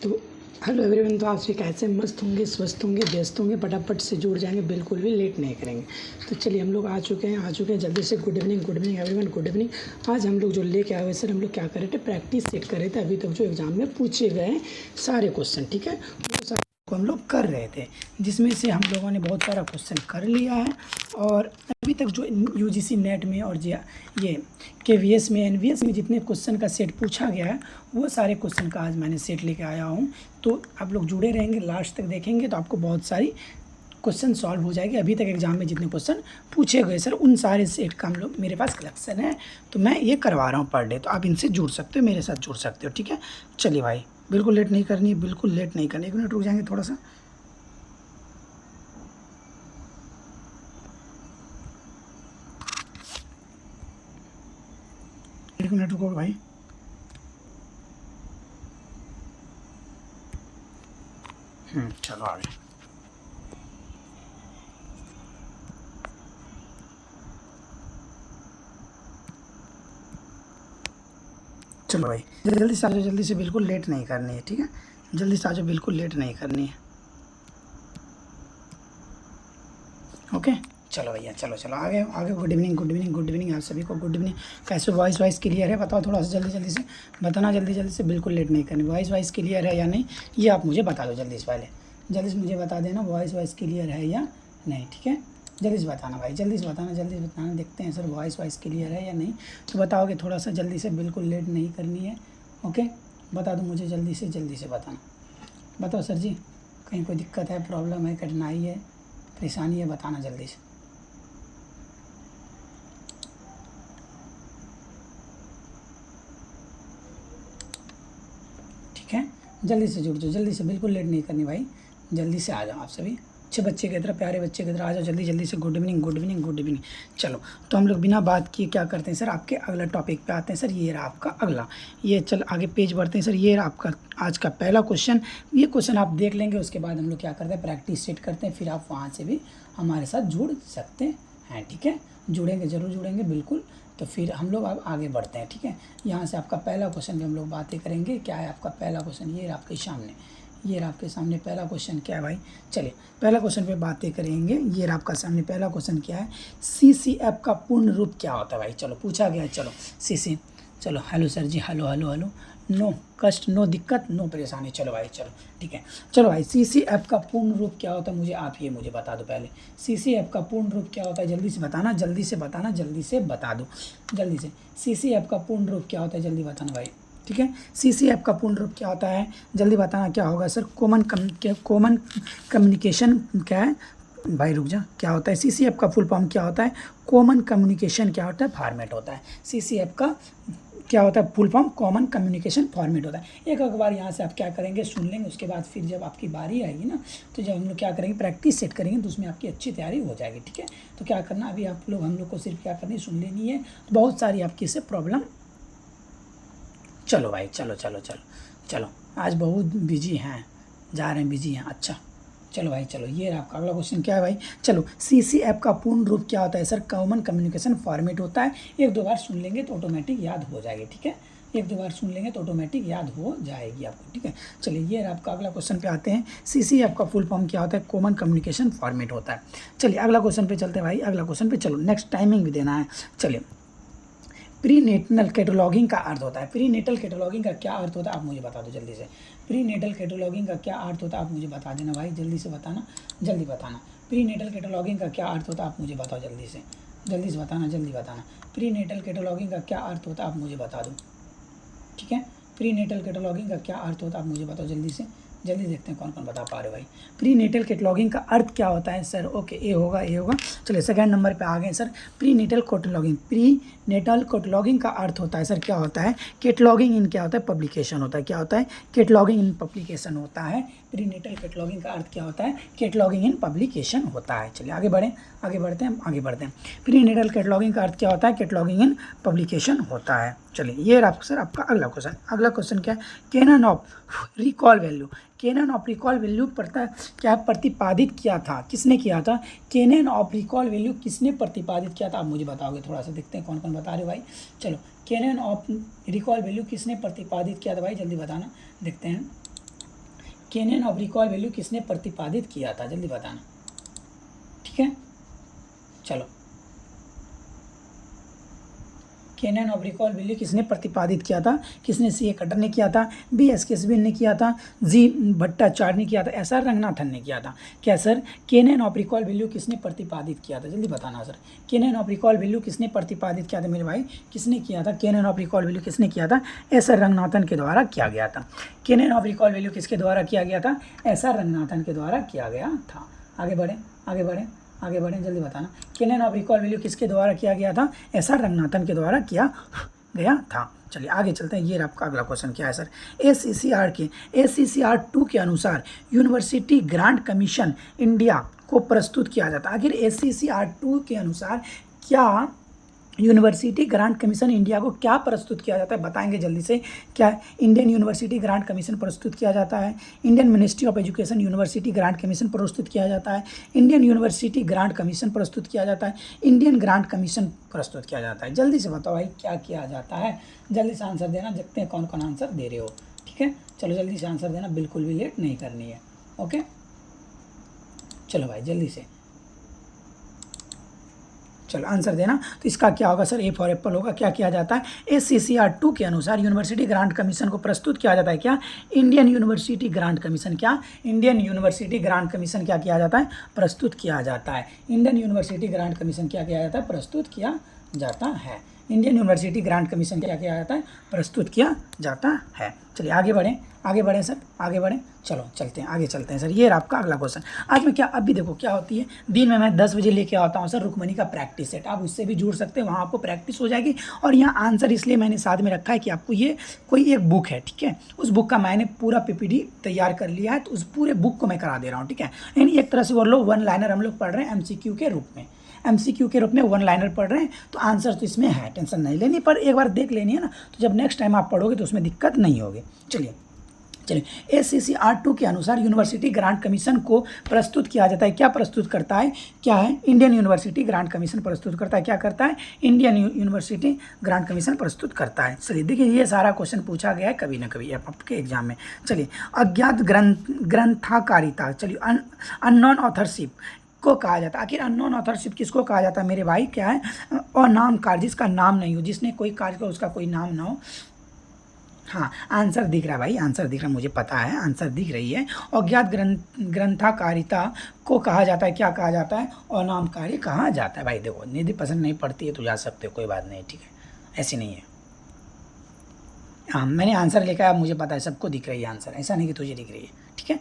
तो hello everyone, तो आप सभी कैसे मस्त होंगे, स्वस्थ होंगे, व्यस्त होंगे, फटाफट से जुड़ जाएंगे, बिल्कुल भी लेट नहीं करेंगे। तो चलिए हम लोग आ चुके हैं जल्दी से। Good evening everyone, good evening. आज हम लोग जो लेके आए हुए सर, हम लोग क्या कर रहे थे, प्रैक्टिस सेट कर रहे थे। अभी तक जो एग्जाम में पूछे गए हैं सारे क्वेश्चन, ठीक है, वो सारे को हम लोग कर रहे थे, जिसमें से हम लोगों ने बहुत सारा क्वेश्चन कर लिया है। और अभी तक जो यूजीसी नेट में और ये केवीएस में, एनवीएस में जितने क्वेश्चन का सेट पूछा गया है, वो सारे क्वेश्चन का आज मैंने सेट लेके आया हूँ। तो आप लोग जुड़े रहेंगे, लास्ट तक देखेंगे तो आपको बहुत सारी क्वेश्चन सॉल्व हो जाएगी। अभी तक एग्जाम में जितने क्वेश्चन पूछे गए सर, उन सारे सेट का हम लोग, मेरे पास कलेक्शन है, तो मैं ये करवा रहा हूँ पर डे। तो आप इनसे जुड़ सकते हो, मेरे साथ जुड़ सकते हो, ठीक है। चलिए भाई, बिल्कुल लेट नहीं करनी है, बिल्कुल लेट नहीं करनी है। 1 मिनट रुक जाएंगे थोड़ा सा। एक मिनट रुको भाई। चलो आगे। चलो भाई, जल्दी से आ जाओ, जल्दी से, बिल्कुल लेट नहीं करनी है, ठीक है। जल्दी से आ जाओ, बिल्कुल लेट नहीं करनी है। ओके, चलो भैया, चलो चलो आगे आगे। गुड इवनिंग आप सभी को, गुड इवनिंग। कैसे वॉइस क्लियर है बताओ, थोड़ा सा जल्दी से बताना, जल्दी से, बिल्कुल लेट नहीं करनी। वॉइस क्लियर है या नहीं, ये आप मुझे बता दो जल्दी से। पहले जल्दी से मुझे बता देना वॉइस क्लियर है या नहीं, ठीक है। जल्दी से बताना भाई, जल्दी से बताना, देखते हैं सर वॉइस क्लियर है या नहीं। तो बताओगे थोड़ा सा जल्दी से, बिल्कुल लेट नहीं करनी है। ओके, बता दो मुझे जल्दी से बताना। बताओ सर जी, कहीं कोई दिक्कत है, प्रॉब्लम है, कठिनाई है, परेशानी है, बताना जल्दी से। ठीक है, जल्दी से जुड़ जाओ, जल्दी से, बिल्कुल लेट नहीं करनी भाई। जल्दी से आ जाओ आप सभी, अच्छे बच्चे की तरह, प्यारे बच्चे की तरह आ जाओ, जल्दी से। Good evening. चलो, तो हम लोग बिना बात किए क्या करते हैं सर, आपके अगला टॉपिक पे आते हैं सर। ये रहा आपका अगला, ये चल आगे पेज बढ़ते हैं सर। ये रहा आपका आज का पहला क्वेश्चन। ये क्वेश्चन आप देख लेंगे, उसके बाद हम लोग क्या करते हैं, प्रैक्टिस सेट करते हैं, फिर आप वहाँ से भी हमारे साथ जुड़ सकते हैं, ठीक है। जुड़ेंगे, जरूर जुड़ेंगे, बिल्कुल। तो फिर हम लोग अब आगे बढ़ते हैं, ठीक है। यहाँ से आपका पहला क्वेश्चन भी हम लोग बातें करेंगे। क्या है आपका पहला क्वेश्चन, ये आपके सामने, ये रहा आपके सामने पहला क्वेश्चन। क्या है भाई, चलिए पहला क्वेश्चन पे बातें करेंगे। ये रहा आपका सामने पहला क्वेश्चन। क्या है, सीसीएफ का पूर्ण रूप क्या होता है भाई। चलो पूछा गया है, चलो सीसी, चलो हेलो सर जी, हेलो, नो कष्ट, नो दिक्कत, नो परेशानी। चलो भाई, चलो ठीक है। चलो भाई, सीसीएफ का पूर्ण रूप क्या होता है, मुझे बता दो पहले। सीसीएफ का पूर्ण रूप क्या होता है, जल्दी से बताना, जल्दी से बता दो, जल्दी से। सीसीएफ का पूर्ण रूप क्या होता है, जल्दी बताना भाई, ठीक है। सीसीएफ का पूर्ण रूप क्या होता है, जल्दी बताना। क्या होगा सर, कॉमन कम्युनिकेशन। क्या है भाई, रुक जा, क्या होता है सीसीएफ का फुल फॉर्म, क्या होता है, कॉमन कम्युनिकेशन, क्या होता है, फॉर्मेट होता है। सीसीएफ का क्या होता है, full form common communication format होता है। एक बार यहाँ से आप क्या करेंगे, सुन लेंगे, उसके बाद फिर जब आपकी बारी आएगी ना, तो जब हम लोग क्या करेंगे, प्रैक्टिस सेट करेंगे, तो उसमें आपकी अच्छी तैयारी हो जाएगी, ठीक है। तो क्या करना, अभी आप लोग, हम लोग को सिर्फ क्या करनी है, सुन लेनी है। तो बहुत सारी आपकी इससे प्रॉब्लम। चलो भाई, चलो, आज बहुत बिजी हैं, जा रहे हैं, बिजी हैं, अच्छा। चलो भाई, चलो, ये आपका अगला क्वेश्चन। क्या है भाई, चलो, सीसीएफ का पूर्ण रूप क्या होता है सर, कॉमन कम्युनिकेशन फॉर्मेट होता है। 1-2 बार सुन लेंगे तो ऑटोमेटिक याद हो जाएगी, ठीक है। 1-2 बार सुन लेंगे तो ऑटोमेटिक याद हो जाएगी आपको, ठीक है। चलिए, ये आपका अगला क्वेश्चन पे आते हैं। सीसीएफ का फुल फॉर्म क्या होता है, कॉमन कम्युनिकेशन फॉर्मेट होता है। चलिए अगला क्वेश्चन पे चलते हैं भाई, अगला क्वेश्चन पे चलो, नेक्स्ट टाइमिंग भी देना है। चलिए, प्रीनेटल कैटलॉगिंग का अर्थ होता है, प्रीनेटल कैटलॉगिंग का क्या अर्थ होता है, आप मुझे बता दो जल्दी से। प्रीनेटल कैटलॉगिंग का क्या अर्थ होता है, आप मुझे बता देना भाई, जल्दी से बताना, जल्दी बताना। प्रीनेटल कैटलॉगिंग का क्या अर्थ होता है, आप मुझे बताओ जल्दी से बताना, जल्दी बताना। प्रीनेटल कैटलॉगिंग का क्या अर्थ होता है, आप मुझे बता दो, ठीक है। प्रीनेटल कैटलॉगिंग का क्या अर्थ होता है, आप मुझे बताओ जल्दी से, जल्दी देखते हैं कौन कौन बता पा रहे भाई। प्रीनेटल कैटलॉगिंग का अर्थ क्या होता है सर, ओके, ए होगा। चलिए सेकंड नंबर पे आ गए सर। प्रीनेटल कैटलॉगिंग का अर्थ होता है सर, क्या होता है, कैटलॉगिंग इन क्या होता है, पब्लिकेशन होता है। क्या होता है, कैटलॉगिंग इन पब्लिकेशन होता है। प्रीनेटल कैटलॉगिंग का अर्थ क्या होता है, कैटलॉगिंग इन पब्लिकेशन होता है। चलिए आगे बढ़ते हैं। प्रीनेटल कैटलॉगिंग का अर्थ क्या होता है, कैटलॉगिंग इन पब्लिकेशन होता है। चलिए, ये सर आपका अगला क्वेश्चन क्या है, canon of recall value. Canon of recall value प्रतिपादित किया था, किसने किया था, कैनन ऑफ रिकॉल वैल्यू किसने प्रतिपादित किया था, आप मुझे बताओगे। थोड़ा सा देखते हैं कौन कौन बता रहे हो भाई। चलो, कैनन ऑफ रिकॉल वैल्यू किसने प्रतिपादित किया था भाई, जल्दी बताना, देखते हैं। कैनन ऑफ रिकॉल वैल्यू किसने प्रतिपादित किया था, जल्दी बताना। ठीक है, चलो, कैनन ऑफ रिकॉल वैल्यू किसने प्रतिपादित किया था, किसने, सी ए कटर ने किया था, बी एस केसबिन ने किया था, जी भट्टाचार्य ने किया था, एस आर रंगनाथन ने किया था। क्या sir, canon of recall value किसने प्रतिपादित किया था, जल्दी बताना sir. Canon of recall value किसने प्रतिपादित किया था मेरे भाई, किसने किया था, कैनन ऑफ रिकॉल वैल्यू किसने किया था, एस आर रंगनाथन के द्वारा किया गया था। कैनन ऑफ रिकॉल वैल्यू किसके द्वारा किया गया था, एस आर रंगनाथन के द्वारा किया गया था। आगे बढ़ें, आगे बढ़ें, आगे बढ़ें, जल्दी बताना। कैनन ऑफ रिकॉल वैल्यू किसके द्वारा किया गया था, एस आर रंगनाथन के द्वारा किया गया था। चलिए आगे चलते हैं। ये आपका अगला क्वेश्चन क्या है सर, ACCR 2 के अनुसार यूनिवर्सिटी ग्रांट कमीशन इंडिया को प्रस्तुत किया जाता है। आखिर ACCR 2 के अनुसार क्या यूनिवर्सिटी ग्रांट कमीशन इंडिया को क्या प्रस्तुत किया जाता है, बताएंगे जल्दी से। क्या इंडियन यूनिवर्सिटी ग्रांट कमीशन प्रस्तुत किया जाता है, Indian ministry of education university grant commission प्रस्तुत किया जाता है, इंडियन यूनिवर्सिटी ग्रांट कमीशन प्रस्तुत किया जाता है, इंडियन ग्रांट कमीशन प्रस्तुत किया जाता है। जल्दी से बताओ भाई क्या किया जाता है, जल्दी से आंसर देना, देखते हैं कौन कौन आंसर दे रहे हो। ठीक है, चलो जल्दी से आंसर देना, बिल्कुल भी लेट नहीं करनी है। ओके, चलो भाई जल्दी से चलो आंसर देना। तो इसका क्या होगा सर, ए फॉर एप्पल होगा। क्या किया जाता है, ACCR 2 के अनुसार यूनिवर्सिटी ग्रांट कमीशन को प्रस्तुत किया जाता है। क्या, इंडियन यूनिवर्सिटी ग्रांट कमीशन, क्या इंडियन यूनिवर्सिटी ग्रांट कमीशन क्या किया जाता है, प्रस्तुत किया जाता है। इंडियन यूनिवर्सिटी ग्रांट कमीशन क्या किया जाता है, प्रस्तुत किया जाता है। इंडियन यूनिवर्सिटी ग्रांट कमीशन क्या किया जाता है, प्रस्तुत किया जाता है। चलिए आगे बढ़ें, आगे बढ़ें सर, आगे बढ़ें। चलो चलते हैं, आगे चलते हैं सर। ये आपका अगला क्वेश्चन। आज मैं क्या, अभी देखो क्या होती है, दिन में मैं 10 बजे लेके आता हूँ सर रुक्मणी का प्रैक्टिस सेट, आप उससे भी जुड़ सकते हैं, वहाँ आपको प्रैक्टिस हो जाएगी। और यहाँ आंसर इसलिए मैंने साथ में रखा है कि आपको ये कोई एक बुक है, ठीक है, उस बुक का मैंने पूरा PPT तैयार कर लिया है, तो उस पूरे बुक को मैं करा दे रहा हूँ। ठीक है, यानी एक तरह से वो लोग 1 लाइनर हम लोग पढ़ रहे हैं MCQ के रूप में, MCQ के रूप में 1 लाइनर पढ़ रहे हैं। तो आंसर तो इसमें है, टेंशन नहीं लेनी, पर एक बार देख लेनी है ना, तो जब नेक्स्ट टाइम आप पढ़ोगे तो उसमें दिक्कत नहीं होगी। चलिए ACCR 2 के अनुसार यूनिवर्सिटी ग्रांट कमीशन को प्रस्तुत किया जाता है। क्या प्रस्तुत करता है, क्या है, इंडियन यूनिवर्सिटी ग्रांट कमीशन प्रस्तुत करता है। क्या करता है, इंडियन यूनिवर्सिटी ग्रांट कमीशन प्रस्तुत करता है। चलिए देखिए, ये सारा क्वेश्चन पूछा गया है कभी ना कभी आपके एग्जाम में। चलिए, अज्ञात ग्रंथकारिता, चलिए अननोन ऑथरशिप को कहा जाता है। आखिर अननोन ऑथरशिप किसको कहा जाता है मेरे भाई, क्या है, और नाम कार्य, जिसका नाम नहीं हो, जिसने कोई कार्य किया उसका कोई नाम ना हो। हाँ, आंसर दिख रहा है भाई, आंसर दिख रहा है, मुझे पता है आंसर दिख रही है। अज्ञात ग्रंथकारिता को कहा जाता है, क्या कहा जाता है, अनामकारी कहा जाता है। भाई देखो, निधि पसंद नहीं पड़ती है तो जा सकते हो, कोई बात नहीं, ठीक है, ऐसी नहीं है। हाँ, मैंने आंसर लिखा है, मुझे पता है सबको दिख रही है आंसर, ऐसा नहीं कि तुझे दिख रही है। ठीक है,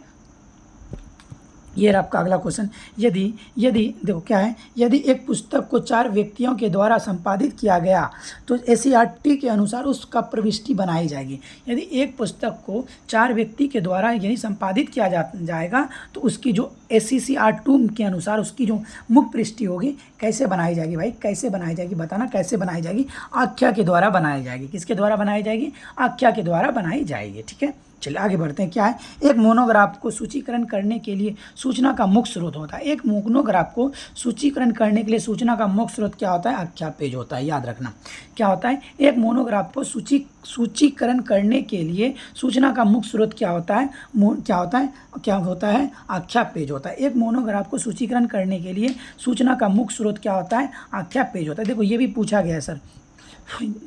ये रहा आपका अगला क्वेश्चन। यदि देखो क्या है, यदि एक पुस्तक को 4 व्यक्तियों के द्वारा संपादित किया गया तो ACCR के अनुसार उसका प्रविष्टि बनाई जाएगी। यदि एक पुस्तक को 4 व्यक्ति के द्वारा यदि संपादित किया जाएगा तो उसकी जो ACCR 2 के अनुसार उसकी जो मुख्य पृष्ठि होगी कैसे बनाई जाएगी भाई, कैसे बनाई जाएगी, बताना कैसे बनाई जाएगी, आख्या के द्वारा बनाई जाएगी। किसके द्वारा बनाई जाएगी, आख्या के द्वारा बनाई जाएगी। ठीक है, चलिए आगे बढ़ते हैं। क्या है, एक मोनोग्राफ को सूचीकरण करने के लिए सूचना का मुख्य स्रोत होता है। एक मोनोग्राफ को सूचीकरण करने के लिए सूचना का मुख्य स्रोत क्या होता है, आख्या पेज होता है। याद रखना क्या होता है, एक मोनोग्राफ को सूचीकरण करने के लिए सूचना का मुख्य स्रोत क्या होता है, क्या होता है, आख्या पेज होता है। एक मोनोग्राफ को सूचीकरण करने के लिए सूचना का मुख्य स्रोत क्या होता है, आख्या पेज होता है। देखो ये भी पूछा गया है सर,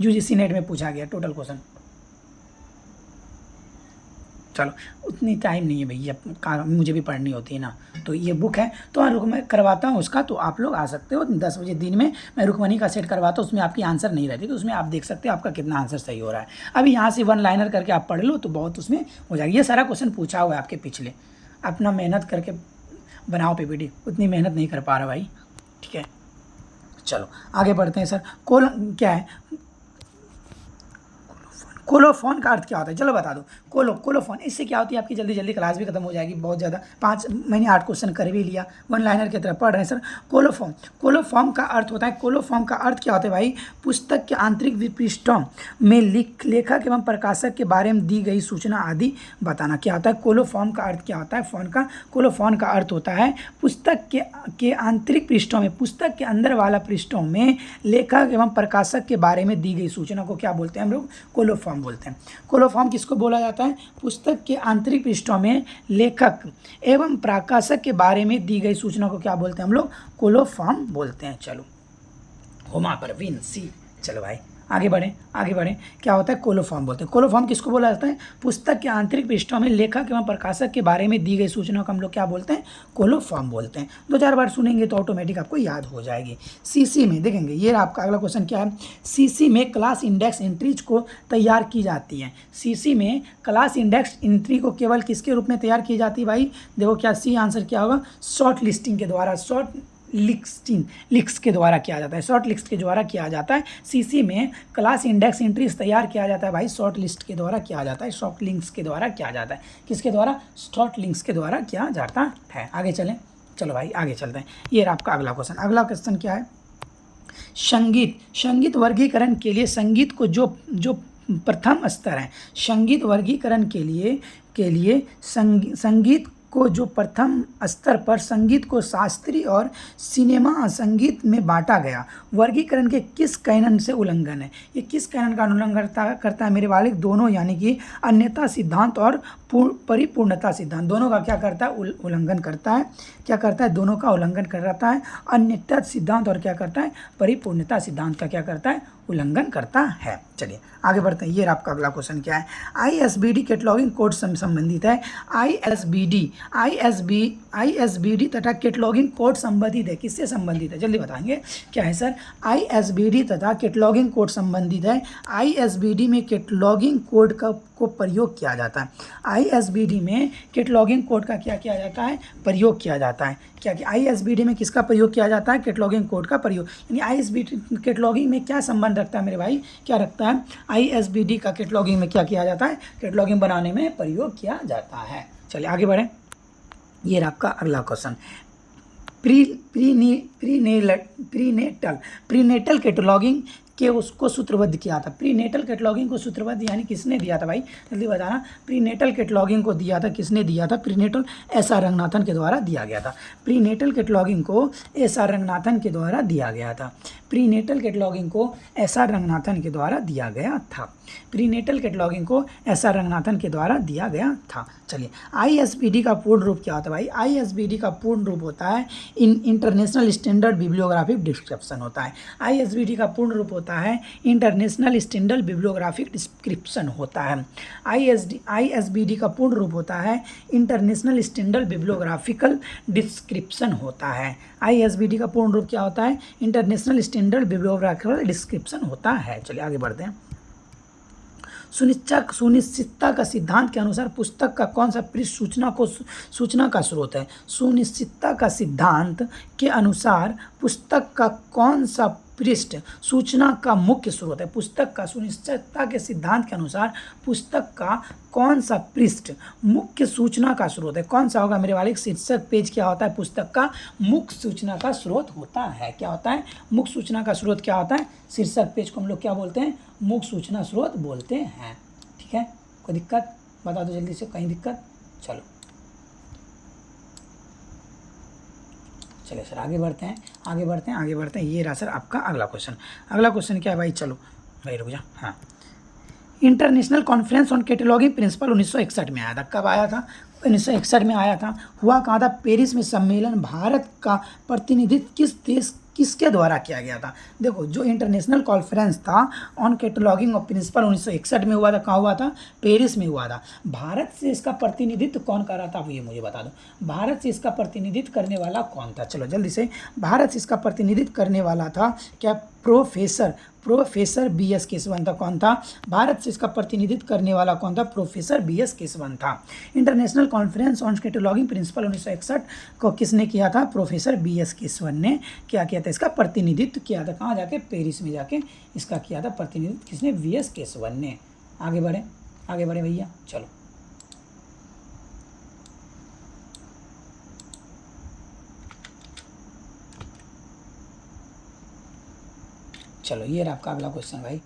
UGC नेट में पूछा गया टोटल क्वेश्चन। चलो उतनी टाइम नहीं है भैया, मुझे भी पढ़नी होती है ना, तो ये बुक है तो हाँ, रुक मैं करवाता हूँ उसका, तो आप लोग आ सकते हो 10 बजे दिन में। मैं रुकमणी का सेट करवाता हूँ, उसमें आपकी आंसर नहीं रहती, तो उसमें आप देख सकते हो आपका कितना आंसर सही हो रहा है। अभी यहाँ से 1 लाइनर करके आप पढ़ लो तो बहुत उसमें हो जाएगी। ये सारा क्वेश्चन पूछा हुआ है आपके पिछले, अपना मेहनत करके बनाओ PPT, उतनी मेहनत नहीं कर पा रहा भाई। ठीक है, चलो आगे बढ़ते हैं सर। क्या है, कोलोफोन का अर्थ क्या होता है, चलो बता दो। कोलोफोन, इससे क्या होती है आपकी, जल्दी जल्दी क्लास भी खत्म हो जाएगी, बहुत ज़्यादा 5 मैंने 8 क्वेश्चन कर भी लिया, 1 लाइनर की तरह पढ़ रहे हैं सर। कोलोफॉर्म का अर्थ होता है, कोलोफॉर्म का अर्थ क्या होता है भाई, पुस्तक के आंतरिक पृष्ठों में लेखक एवं प्रकाशक के बारे में दी गई सूचना आदि बताना। क्या होता है, कोलोफॉर्म का अर्थ क्या होता है, कोलोफोन का अर्थ होता है पुस्तक के आंतरिक पृष्ठों में, पुस्तक के अंदर वाला पृष्ठों में लेखक एवं प्रकाशक के बारे में दी गई सूचना को क्या बोलते हैं हम लोग, कोलोफॉर्म कोलोफॉर्म बोलते हैं। कोलोफॉर्म किसको बोला जाता है? पुस्तक के आंतरिक पृष्ठों में लेखक एवं प्रकाशक के बारे में दी गई सूचना को क्या बोलते हैं हम लोग? कोलोफॉर्म बोलते हैं। चलो होमा परवीन सी। चलो भाई आगे बढ़ें। क्या होता है? कोलोफॉर्म बोलते हैं। कोलोफॉर्म किसको बोला जाता है? पुस्तक के आंतरिक पृष्ठों में लेखक एवं प्रकाशक के बारे में दी गई सूचना को हम लोग क्या बोलते हैं? कोलोफॉर्म बोलते हैं। 2-4 बार सुनेंगे तो ऑटोमेटिक आपको याद हो जाएगी। सीसी में देखेंगे, ये आपका अगला क्वेश्चन क्या है? सीसी में क्लास इंडेक्स एंट्रीज को तैयार की जाती है। सीसी में क्लास इंडेक्स एंट्री को केवल किसके रूप में तैयार की जाती है भाई? देखो क्या सी आंसर क्या होगा? शॉर्ट लिस्टिंग के द्वारा, शॉर्ट लिस्ट के द्वारा किया जाता है। शॉर्ट लिस्ट के द्वारा किया जाता है। सीसी में क्लास इंडेक्स एंट्रीज तैयार किया जाता है भाई, शॉर्ट लिस्ट के द्वारा किया जाता है, शॉर्ट लिंक्स के द्वारा किया जाता है। किसके द्वारा? शॉर्ट लिंक्स के द्वारा किया जाता है। आगे चलें, चलो भाई आगे चलते हैं। ये रहा आपका अगला क्वेश्चन। अगला क्वेश्चन क्या है? संगीत वर्गीकरण के लिए संगीत को जो प्रथम स्तर है, संगीत वर्गीकरण के लिए संगीत को जो प्रथम स्तर पर संगीत को शास्त्रीय और सिनेमा संगीत में बांटा गया, वर्गीकरण के किस कैनन से उल्लंघन है? ये किस कैनन का उल्लंघन करता है मेरे वाले? दोनों, यानी कि अन्यथा सिद्धांत और परिपूर्णता सिद्धांत, दोनों का क्या करता है? उल्लंघन करता है। क्या करता है? दोनों का उल्लंघन करता है। अन्यथा सिद्धांत और क्या करता है? परिपूर्णता सिद्धांत का क्या करता है? उल्लंघन करता है। चलिए आगे बढ़ते हैं। ये आपका अगला क्वेश्चन क्या है? ISBD कैटलॉगिंग कोड संबंधित है। ISBD तथा कैटलॉगिंग कोड संबंधित है। किससे संबंधित है? जल्दी बताएंगे। क्या है सर? ISBD तथा कैटलॉगिंग कोड संबंधित है। ISBD में कैटलॉगिंग कोड को प्रयोग किया जाता है। ISBD में कैटलॉगिंग कोड का क्या किया जाता है? प्रयोग किया जाता है। क्या कि ISBD में किसका प्रयोग किया जाता है? कैटलॉगिंग कोड का प्रयोग। यानी ISBD कैटलॉगिंग में क्या संबंध रखता है मेरे भाई? क्या रखता है? ISBD का कैटलॉगिंग में क्या किया जाता है? कैटलॉगिंग बनाने में प्रयोग किया जाता है। चलिए आगे बढ़ें। ये आपका अगला क्वेश्चन। प्रीनेटल कैटलॉगिंग के उसको सूत्रबद्ध किया था। प्रीनेटल कैटलॉगिंग को सूत्रबद्ध यानी किसने दिया था भाई? जल्दी बताना। प्रीनेटल कैटलॉगिंग को दिया था, किसने दिया था? प्रीनेटल SR रंगनाथन के द्वारा दिया गया था। प्रीनेटल कैटलॉगिंग को SR रंगनाथन के द्वारा दिया गया था। प्रीनेटल कैटलॉगिंग को SR रंगनाथन के द्वारा दिया गया था। प्रीनेटल कैटलॉगिंग को SR रंगनाथन के द्वारा दिया गया था। चलिए ISBD का पूर्ण रूप क्या होता है भाई? ISBD का पूर्ण रूप होता है इंटरनेशनल स्टैंडर्ड बिब्लियोग्राफिक डिस्क्रिप्शन होता है। ISBD का पूर्ण रूप होता है इंटरनेशनल स्टैंडर्ड बिब्लियोग्राफिक डिस्क्रिप्शन होता है। ISBD का पूर्ण रूप होता है इंटरनेशनल स्टैंडर्ड बिब्लियोग्राफिकल डिस्क्रिप्शन होता है। ISBD का पूर्ण रूप क्या होता है? इंटरनेशनल स्टैंडर्ड बिब्लियोग्राफिकल डिस्क्रिप्शन होता है। चलिए आगे बढ़ते हैं। सुनिश्चितता का सिद्धांत के अनुसार पुस्तक का कौन सा पृष्ठ सूचना का स्रोत है? सुनिश्चितता का सिद्धांत के अनुसार पुस्तक का कौन सा पृष्ठ सूचना का मुख्य स्रोत है? पुस्तक का सुनिश्चितता के सिद्धांत के अनुसार पुस्तक का कौन सा पृष्ठ मुख्य सूचना का स्रोत है? कौन सा होगा मेरे वाले? शीर्षक पेज क्या होता है? पुस्तक का मुख्य सूचना का स्रोत होता है। क्या होता है? मुख्य सूचना का स्रोत क्या होता है? शीर्षक पेज को हम लोग क्या बोलते हैं? मुख्य सूचना स्रोत बोलते हैं। ठीक है, कोई दिक्कत बता दो जल्दी से, कहीं दिक्कत? चलो चलिए सर आगे बढ़ते हैं। ये रहा सर आपका अगला क्वेश्चन। अगला क्वेश्चन क्या है भाई? चलो भाई रुक जा। हाँ, international conference on cataloguing principle 1961 में आया था। कब आया था? 1961 में आया था। हुआ कहाँ था? पेरिस में। सम्मेलन भारत का प्रतिनिधित्व किसके द्वारा किया गया था? देखो, जो इंटरनेशनल कॉन्फ्रेंस था ऑन कैटलॉगिंग ऑफ प्रिंसिपल 1961 में हुआ था। कहाँ हुआ था? पेरिस में हुआ था। भारत से इसका प्रतिनिधित्व कौन कर रहा था? ये मुझे बता दो। भारत से इसका प्रतिनिधित्व करने वाला कौन था? चलो जल्दी से। भारत से इसका प्रतिनिधित्व करने वाला था क्या? प्रोफेसर BS केशवन था। कौन था? भारत से इसका प्रतिनिधित्व करने वाला कौन था? प्रोफेसर BS केशवन था। International conference on cataloguing principle 1961 को किसने किया था? प्रोफेसर BS केशवन ने क्या किया था? इसका प्रतिनिधित्व किया था। कहाँ जाके? पेरिस में जाके इसका किया था प्रतिनिधित्व। किसने? BS केशवन ने। आगे बढ़े भैया। चलो चलो, ये रहा आपका अगला क्वेश्चन भाई।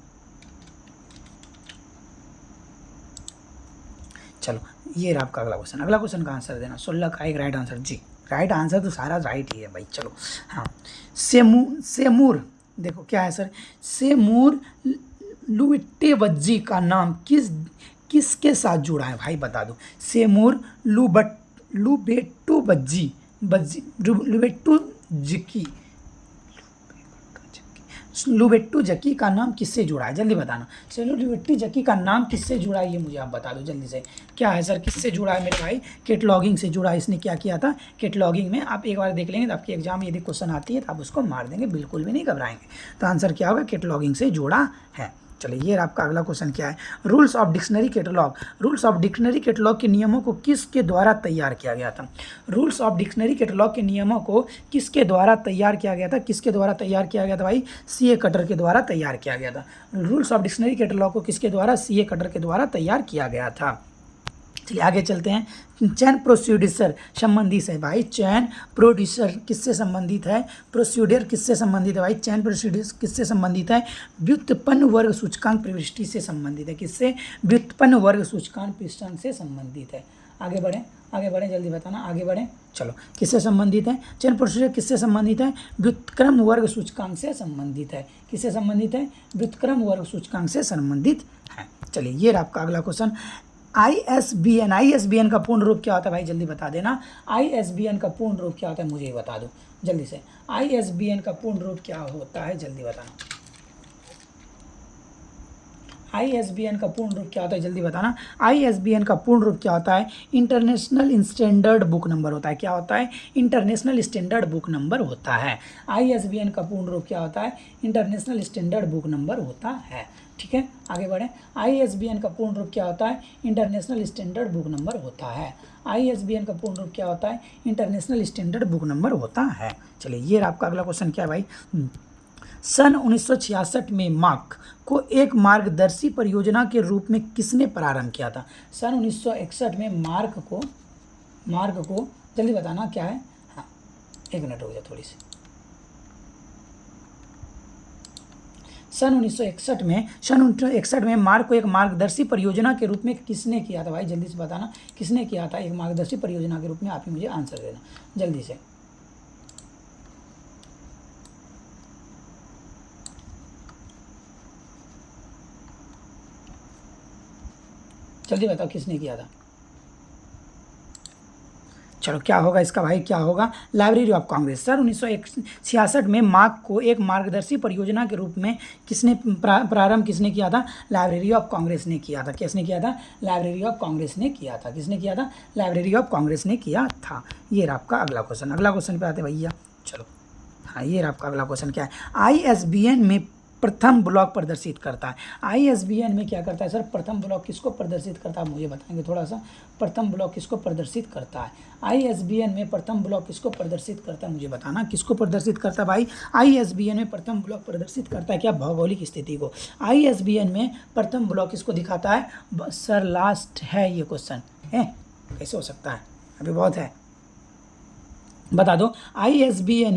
चलो ये रहा आपका अगला क्वेश्चन। अगला क्वेश्चन का आंसर देना। 16 का एक राइट आंसर। जी राइट आंसर तो सारा राइट ही है भाई। चलो हाँ, सेमूर देखो क्या है सर? सेमूर लुबेट्टेवज्जी का नाम किसके साथ जुड़ा है भाई बता दो। सेमूर लुबेट्टोवज्जी लुबेट्टोवज्जी का नाम किससे जुड़ा है, जल्दी बताना। चलो लुबेट्टोवज्जी का नाम किससे जुड़ा है ये मुझे आप बता दो जल्दी से। क्या है सर, किससे जुड़ा है मेरे भाई? कैटलॉगिंग से जुड़ा है। इसने क्या किया था? कैटलॉगिंग में आप एक बार देख लेंगे तो आपके एग्जाम में यदि क्वेश्चन आती है तो आप उसको मार देंगे, बिल्कुल भी नहीं घबराएंगे। तो आंसर क्या होगा? कैटलॉगिंग से जुड़ा है। चलिए ये आपका अगला क्वेश्चन क्या है? Rules of dictionary catalogue. Rules of dictionary catalogue के नियमों को किसके द्वारा तैयार किया गया था? रूल्स ऑफ डिक्शनरी कैटलॉग के नियमों को किसके द्वारा तैयार किया गया था? किसके द्वारा तैयार किया गया था भाई? सीए कटर के द्वारा तैयार किया गया था। रूल्स ऑफ डिक्शनरी कैटलॉग को किसके द्वारा? सीए कटर के द्वारा तैयार किया गया था। चलिए आगे चलते हैं। चैन प्रोसीड्यूसर संबंधित है भाई। चैन प्रोड्यूसर किससे संबंधित है? प्रोसीड्यूर किससे संबंधित है भाई? चैन प्रोसीड्यूर किससे संबंधित है? व्युत्पन्न वर्ग सूचकांक प्रविष्टि से संबंधित है। किससे? व्युत्पन्न वर्ग सूचकांक प्रविष्टि से संबंधित है। आगे बढ़ें जल्दी बताना, आगे बढ़ें। चलो किससे संबंधित है? चैन प्रोसीड्यूर किससे संबंधित है? व्युत्क्रम वर्ग सूचकांक से संबंधित है। किससे संबंधित है? व्युत्क्रम वर्ग सूचकांक से संबंधित है। चलिए ये आपका अगला क्वेश्चन। ISBN का पूर्ण रूप क्या होता है भाई? जल्दी बता देना। ISBN का पूर्ण रूप क्या होता है मुझे बता दो जल्दी से। ISBN का पूर्ण रूप क्या होता है जल्दी बताना। ISBN का पूर्ण रूप क्या होता है जल्दी बताना। ISBN का पूर्ण रूप क्या होता है? इंटरनेशनल स्टैंडर्ड बुक नंबर होता है। क्या होता है? इंटरनेशनल स्टैंडर्ड बुक नंबर होता है। ISBN का पूर्ण रूप क्या होता है? इंटरनेशनल स्टैंडर्ड बुक नंबर होता है। ठीक है आगे बढ़ें। ISBN का पूर्ण रूप क्या होता है? इंटरनेशनल स्टैंडर्ड बुक नंबर होता है। ISBN का पूर्ण रूप क्या होता है? इंटरनेशनल स्टैंडर्ड बुक नंबर होता है। चलिए ये आपका अगला क्वेश्चन क्या है भाई? सन 1966 में मार्क को एक मार्गदर्शी परियोजना के रूप में किसने प्रारंभ किया था? सन 1961 में मार्क को जल्दी बताना क्या है। हाँ एक मिनट हो गया थोड़ी सी। सन 1961 में मार्क को एक मार्गदर्शी परियोजना के रूप में किसने किया था भाई? जल्दी से बताना किसने किया था एक मार्गदर्शी परियोजना के रूप में। आप ही मुझे आंसर देना जल्दी से। जल्दी बताओ किसने किया था। चलो क्या होगा इसका भाई? क्या होगा? Library of Congress. सर 1966 में मार्क को एक मार्गदर्शी परियोजना के रूप में किसने प्रारंभ किसने किया था? लाइब्रेरी ऑफ कांग्रेस ने किया था। किसने किया था? लाइब्रेरी ऑफ कांग्रेस ने किया था। किसने किया था? लाइब्रेरी ऑफ कांग्रेस ने किया था। ये आपका अगला क्वेश्चन। अगला क्वेश्चन पे आते भैया। चलो हाँ ये आपका अगला क्वेश्चन क्या है? ISBN में प्रथम ब्लॉक प्रदर्शित करता है। ISBN में क्या करता है सर? प्रथम ब्लॉक किसको प्रदर्शित करता है मुझे बताएंगे थोड़ा सा। प्रथम ब्लॉक किसको प्रदर्शित करता है? ISBN में प्रथम ब्लॉक किसको प्रदर्शित करता है मुझे बताना। किसको प्रदर्शित करता है भाई? ISBN में प्रथम ब्लॉक प्रदर्शित करता है क्या? भौगोलिक स्थिति को। ISBN में प्रथम ब्लॉक किसको दिखाता है? सर लास्ट है ये क्वेश्चन है, कैसे हो सकता है? अभी बहुत है, बता दो। ISBN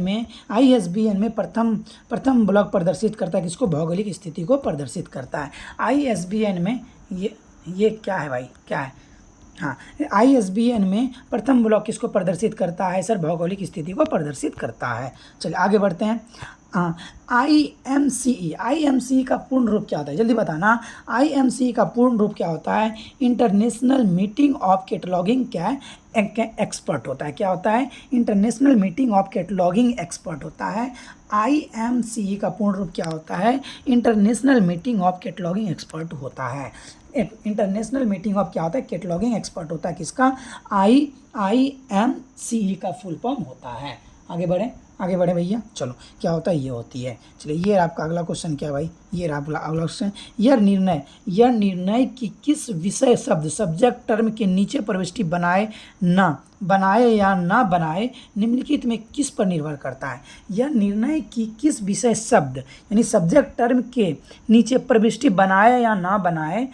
में प्रथम ब्लॉक प्रदर्शित करता है किसको? भौगोलिक स्थिति को प्रदर्शित करता है। ISBN में ये क्या है भाई? क्या है? हाँ ISBN में प्रथम ब्लॉक किसको प्रदर्शित करता है सर? भौगोलिक स्थिति को प्रदर्शित करता है। चलिए आगे बढ़ते हैं। IMCE का पूर्ण रूप क्या होता है? जल्दी बताना। IMCE का पूर्ण रूप क्या होता है? इंटरनेशनल मीटिंग ऑफ कैटलॉगिंग क्या है? एक्सपर्ट होता है। क्या होता है? International meeting of cataloguing expert होता है। IMCE का पूर्ण रूप क्या होता है? International meeting of cataloguing expert होता है। इंटरनेशनल मीटिंग ऑफ क्या होता है? कैटलॉगिंग एक्सपर्ट होता है। किसका? IMCE का फुल फॉर्म होता है। आगे बढ़े भैया। चलो क्या होता है? ये होती है। चलिए ये आपका अगला क्वेश्चन क्या है भाई? ये आपका अगला क्वेश्चन। यह निर्णय कि किस विषय शब्द सब्जेक्ट टर्म के नीचे प्रविष्टि बनाए या ना बनाए निम्नलिखित में किस पर निर्भर करता है? यह निर्णय कि किस विषय शब्द यानी सब्जेक्ट टर्म के नीचे प्रविष्टि बनाए या ना बनाए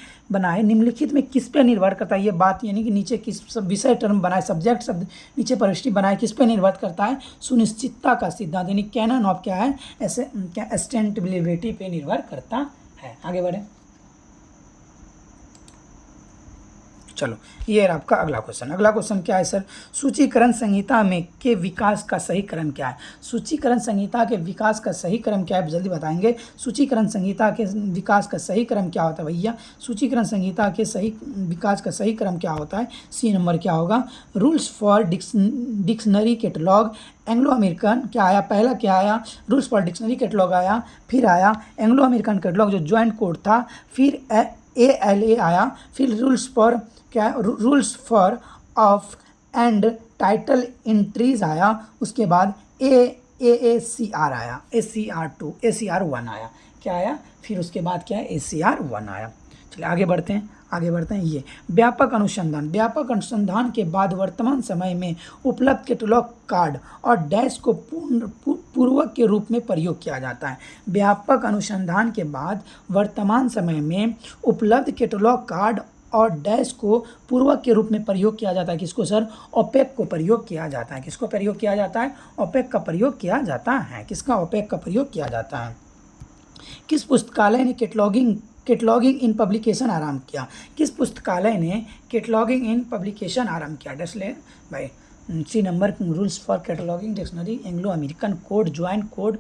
निम्नलिखित में किस पर निर्भर करता है? ये बात यानी कि नीचे किस विषय टर्म बनाए, सब्जेक्ट शब्द नीचे प्रविष्टि बनाए किस पर निर्भर करता है? सुनिश्चितता का सिद्धांत यानी कैनन ऑफ क्या है? ऐसे क्या एस्टेंटेबिलिटी पे निर्भर करता है। आगे बढ़े। चलो ये है आपका अगला क्वेश्चन। अगला क्वेश्चन क्या है सर, सूचीकरण संहिता में के विकास का सही क्रम क्या है। सूचीकरण संहिता के विकास का सही क्रम क्या है, जल्दी बताएंगे। सूचीकरण संहिता के विकास का सही क्रम क्या होता है भैया, सूचीकरण संहिता के सही विकास का सही क्रम क्या होता है। सी नंबर क्या होगा, rules for dictionary catalogue Anglo American क्या आया, पहला क्या आया, रूल्स फॉर डिक्शनरी कैटलॉग आया, फिर आया एंग्लो अमेरिकन कैटलॉग जो ज्वाइंट कोड था, फिर ALA आया, फिर रूल्स फॉर क्या, rules for of and title entries आया, उसके बाद AACR आया, ACR2 ACR1 आया, क्या आया, फिर उसके बाद क्या है ACR1 आया। चलिए आगे बढ़ते हैं, आगे बढ़ते हैं। ये व्यापक अनुसंधान के बाद वर्तमान समय में उपलब्ध कैटलॉग कार्ड और डैश को पूर्वक के रूप में प्रयोग किया जाता है। व्यापक अनुसंधान के बाद वर्तमान समय में उपलब्ध कैटलॉग कार्ड और डैश को पूर्वक के रूप में प्रयोग किया जाता है। किसको सर, ओपेक को प्रयोग किया जाता है। किसको प्रयोग किया जाता है, ओपेक का प्रयोग किया जाता है। किसका, ओपेक का प्रयोग किया जाता है। किस पुस्तकालय ने कैटलॉगिंग इन पब्लिकेशन आरंभ किया, किस पुस्तकालय ने कैटलॉगिंग इन पब्लिकेशन आरंभ किया, डसले भाई। C number, rules for cataloguing dictionary Anglo American code joint code,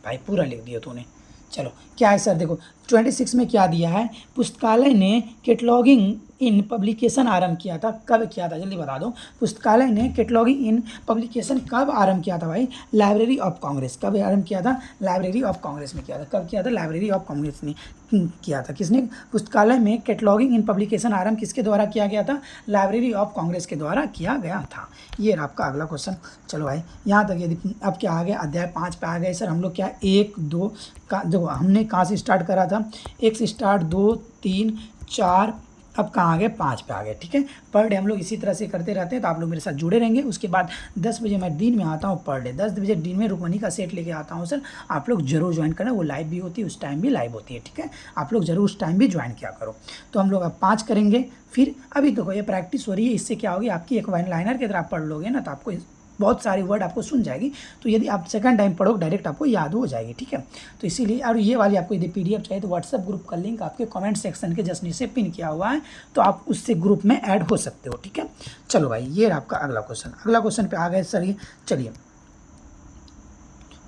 भाई पूरा लिख दिया तूने। चलो क्या है सर, देखो 26 में क्या दिया है, पुस्तकालय ने कैटलॉगिंग इन पब्लिकेशन आरंभ किया था। कब किया था, जल्दी बता दो। पुस्तकालय ने कैटलॉगिंग इन पब्लिकेशन कब आरंभ किया था भाई, लाइब्रेरी ऑफ कांग्रेस। कब आरंभ किया था, लाइब्रेरी ऑफ कांग्रेस में किया था। कब किया था, लाइब्रेरी ऑफ कांग्रेस ने किया था। किसने, पुस्तकालय में कैटलॉगिंग इन पब्लिकेशन आरंभ किसके द्वारा किया गया था, लाइब्रेरी ऑफ कांग्रेस के द्वारा किया गया था। ये आपका अगला क्वेश्चन। चलो भाई यहाँ तक यदि अब क्या आ गया, अध्याय 5 पे आ गए सर हम लोग। क्या 1 2 का जो हमने कहाँ से स्टार्ट करा था, 1 से स्टार्ट 2 3 4, अब कहाँ आ गए 5 पे आ गए। ठीक है, पर डे हम लोग इसी तरह से करते रहते हैं, तो आप लोग मेरे साथ जुड़े रहेंगे। उसके बाद 10 बजे मैं दिन में आता हूँ पर डे, 10 बजे दिन में रुक्मणी का सेट लेके आता हूँ सर। आप लोग जरूर ज्वाइन करना, वो लाइव भी होती है, उस टाइम भी लाइव होती है। ठीक है, आप लोग जरूर उस टाइम भी ज्वाइन किया करो। तो हम लोग अब 5 करेंगे। फिर अभी देखो ये प्रैक्टिस हो रही है, इससे क्या होगी, आपकी एक वन लाइनर की तरह आप पढ़ लोगे ना, तो आपको बहुत सारी वर्ड आपको सुन जाएगी। तो यदि आप सेकंड टाइम पढ़ोगे डायरेक्ट आपको याद हो जाएगी। ठीक है, तो इसीलिए, और ये वाली आपको यदि PDF चाहिए तो व्हाट्सएप ग्रुप का लिंक आपके कमेंट सेक्शन के जस्ट नीचे पिन किया हुआ है, तो आप उससे ग्रुप में ऐड हो सकते हो। ठीक है, चलो भाई ये आपका अगला क्वेश्चन। अगला क्वेश्चन पे आ गए सर, ये चलिए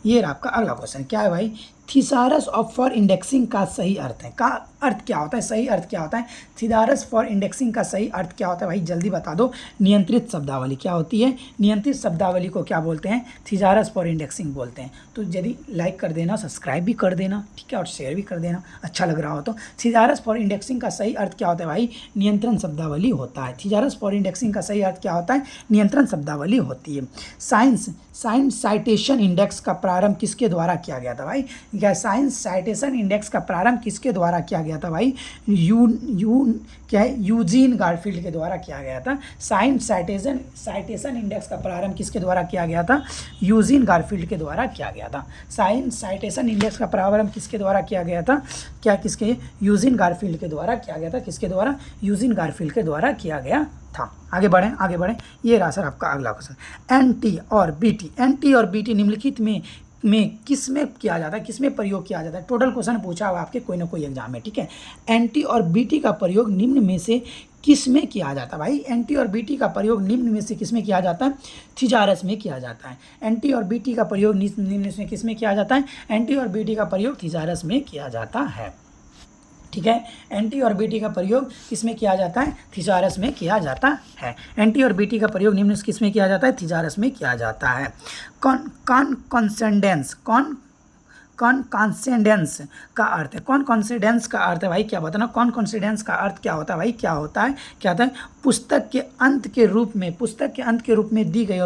ये आपका अगला क्वेश्चन क्या है भाई, थिसारस ऑफ फॉर इंडेक्सिंग का सही अर्थ है, का अर्थ क्या होता है, सही अर्थ क्या होता है। थिसारस फॉर इंडेक्सिंग का सही अर्थ क्या होता है भाई, जल्दी बता दो। नियंत्रित शब्दावली क्या होती है, नियंत्रित शब्दावली को क्या बोलते हैं, थिसारस फॉर इंडेक्सिंग बोलते हैं। तो यदि लाइक कर देना, सब्सक्राइब भी कर देना, ठीक है, और शेयर भी कर देना अच्छा लग रहा हो तो। थिसारस फॉर इंडेक्सिंग का सही अर्थ क्या होता है भाई, नियंत्रण शब्दावली होता है। थिसारस फॉर इंडेक्सिंग का सही अर्थ क्या होता है, नियंत्रण शब्दावली होती है। साइंस साइटेशन इंडेक्स का प्रारंभ किसके द्वारा किया गया था भाई, क्या साइंस साइटेशन इंडेक्स का प्रारंभ किसके द्वारा किया गया था भाई, क्या है, यूजीन गारफील्ड के द्वारा किया गया था। साइंस साइटेशन इंडेक्स का प्रारंभ किसके द्वारा किया गया था, यूजीन गारफील्ड के द्वारा किया गया था। साइंस साइटेशन इंडेक्स का प्रारंभ किसके द्वारा किया गया था, क्या किसके, यूजीन गारफील्ड के द्वारा किया गया था। किसके द्वारा, यूजीन गारफील्ड के द्वारा किया गया था। आगे बढ़ें। ये रहा सर आपका अगला क्वेश्चन। एनटी और बीटी निम्नलिखित में किस में किया जाता है, किस में प्रयोग किया जाता है। टोटल क्वेश्चन पूछा हुआ आपके कोई ना कोई एग्जाम में। ठीक है, एनटी और बीटी का प्रयोग निम्न में से किस में किया जाता है भाई, एनटी और बीटी का प्रयोग निम्न में से किस में किया जाता है, थिजारस में किया जाता है। एनटी और बीटी का प्रयोग निम्न में से किस में किया जाता है, एनटी और बीटी का प्रयोग थिजारस में किया जाता है। ठीक है, एनटी और बीटी का प्रयोग किसमें किया जाता है, थिजारस में किया जाता है। एनटी और बीटी का प्रयोग निम्न से किसमें किया जाता है, थिजारस में किया जाता है। कॉन्सेंडेंस का अर्थ है, कॉन्सेंडेंस का अर्थ है भाई, क्या बताना, कॉन्सेंडेंस का अर्थ क्या होता है भाई, क्या होता है पुस्तक के अंत के रूप में दी गई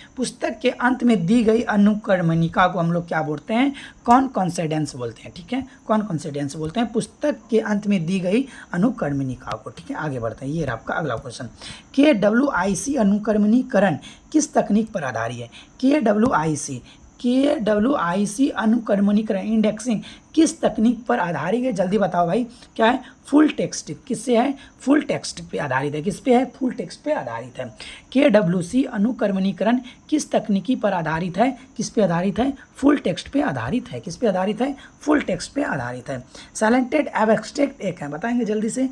पुस्तक के अंत में दी गई अनुक्रमणिका को हम लोग क्या बोलते हैं, कॉन्सेंडेंस बोलते हैं। ठीक है, कॉन्सेंडेंस बोलते हैं पुस्तक के अंत में दी गई अनुक्रमणिका को। ठीक है, आगे बढ़ते हैं। ये आपका अगला क्वेश्चन। KWIC अनुक्रमणीकरण किस तकनीक पर आधारित है, KWIC KWIC अनुक्रमणीकरण इंडेक्सिंग किस तकनीक पर आधारित है? जल्दी बताओ भाई, क्या है? Full text. किससे है? फुल टेक्स्ट पे आधारित है। किस पे है? फुल टेक्स्ट पे आधारित है। KWC अनुक्रमणीकरण किस तकनीकी पर आधारित है? किस पे आधारित है? फुल टेक्स्ट पे आधारित है। किस पे आधारित है? फुल टेक्स्ट पे आधारित है। साइलेंटेड एब्स्ट्रैक्ट एक है, बताएंगे जल्दी से।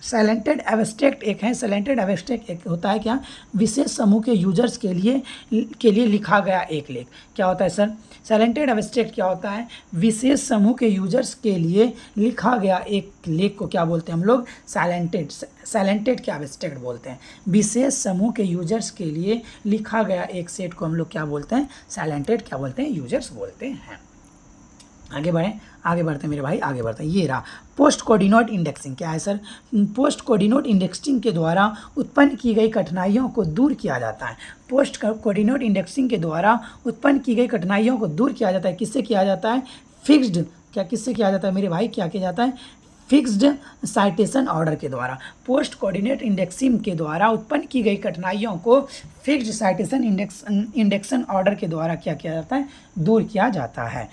साइलेंटेड एब्स्ट्रैक्ट एक है। साइलेंटेड एब्स्ट्रैक्ट एक होता है क्या? विशेष समूह के यूजर्स के लिए लिखा गया एक लेख। क्या होता है सर? साइलेंटेड एब्स्ट्रैक्ट क्या होता है? विशेष समूह के यूजर्स के लिए लिखा गया एक लेख को क्या बोलते हैं हम लोग? साइलेंटेड क्या एब्स्ट्रैक्ट बोलते हैं। विशेष समूह के यूजर्स के लिए लिखा गया एक सेट को हम लोग क्या बोलते हैं? साइलेंटेड क्या बोलते हैं? यूजर्स बोलते हैं। आगे बढ़ें, आगे बढ़ते हैं मेरे भाई, आगे बढ़ते हैं। ये रहा पोस्ट कोऑर्डिनेट इंडेक्सिंग। क्या है सर? पोस्ट कोऑर्डिनेट इंडेक्सिंग के द्वारा उत्पन्न की गई कठिनाइयों को दूर किया जाता है। पोस्ट कोऑर्डिनेट इंडेक्सिंग के द्वारा उत्पन्न की गई कठिनाइयों को दूर किया जाता है। किससे किया जाता है? फिक्स्ड। क्या किससे किया जाता है मेरे भाई? क्या किया जाता है? फिक्स्ड साइटेशन ऑर्डर के द्वारा। पोस्ट कोऑर्डिनेट इंडेक्सिंग के द्वारा उत्पन्न की गई कठिनाइयों को फिक्स्ड साइटेशन इंडेक्शन ऑर्डर के द्वारा क्या किया जाता है? दूर किया जाता है।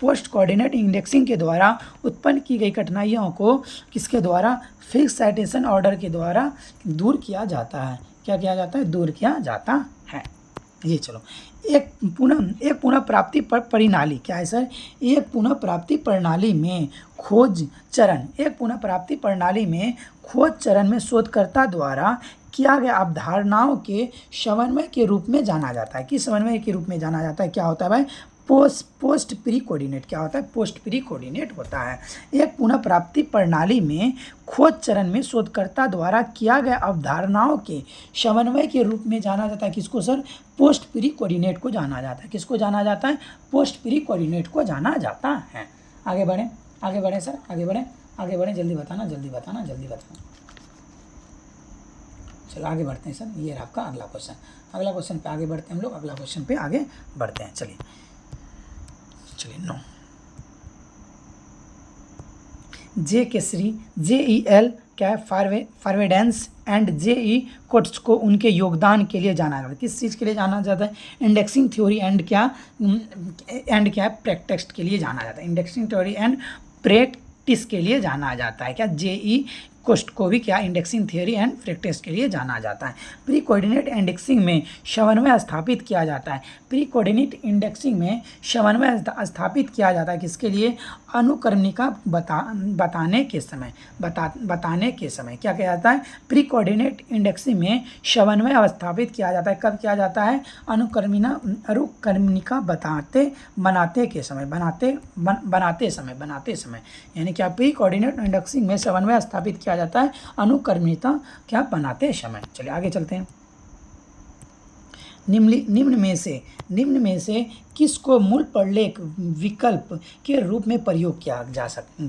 पोस्ट कोऑर्डिनेट इंडेक्सिंग के द्वारा उत्पन्न की गई कठिनाइयों को किसके द्वारा? फिक्स्ड साइटेशन ऑर्डर के द्वारा दूर किया जाता है। क्या किया जाता है? दूर किया जाता है। ये चलो, एक पुनः प्राप्ति प्रणाली। क्या है सर? एक पुनः प्राप्ति प्रणाली में खोज चरण। एक पुनः प्राप्ति प्रणाली में खोज चरण में शोधकर्ता द्वारा किया गया अवधारणाओं के समन्वय के रूप में जाना जाता है। किस समन्वय के रूप में जाना जाता है? क्या होता है भाई? Post pre coordinate. क्या होता है? पोस्ट प्री कोऑर्डिनेट होता है। एक पुनः प्राप्ति प्रणाली में खोज चरण में शोधकर्ता द्वारा किया गया अवधारणाओं के समन्वय के रूप में जाना जाता है। किसको सर? पोस्ट प्री कोऑर्डिनेट को जाना जाता है। किसको जाना जाता है? पोस्ट प्री कोऑर्डिनेट को जाना जाता है। आगे बढ़ें, आगे बढ़ें सर, आगे बढ़ें, आगे बढ़ें। जल्दी बताना, जल्दी बताना, जल्दी बताना। चलो आगे बढ़ते हैं सर। ये रहा आपका अगला क्वेश्चन। अगला क्वेश्चन पे आगे बढ़ते हैं हम लोग। अगला क्वेश्चन पे आगे बढ़ते हैं। चलिए 9 जे केसरी JEL क्या? फॉरवर्डेंस एंड JE कोट्स को उनके योगदान के लिए जाना जाता है। किस चीज़ के लिए जाना जाता है? इंडेक्सिंग थ्योरी एंड क्या प्रैक्टिस के लिए जाना जाता है। इंडेक्सिंग थ्योरी एंड प्रैक्टिस के लिए जाना जाता है। क्या? JE कोस्ट को भी क्या? इंडेक्सिंग थियोरी एंड प्रैक्टिस के लिए जाना जाता है। प्री कोऑर्डिनेट इंडेक्सिंग में समन्वय स्थापित किया जाता है। प्री कोऑर्डिनेट इंडेक्सिंग में समन्वय स्थापित किया जाता है। किसके लिए? अनुक्रमणिका बताने के समय क्या किया जाता है? प्री कोऑर्डिनेट इंडेक्सिंग में समन्वय स्थापित किया जाता है। कब किया जाता है? अनुक्रमणिका बनाते समय यानी क्या? प्री कोऑर्डिनेट इंडेक्सिंग में समन्वय स्थापित किया जाता है अनुक्रमणिका क्या? बनाते समय। चलिए आगे चलते हैं। निम्न में से किसको मूल प्रलेख विकल्प के रूप में प्रयोग किया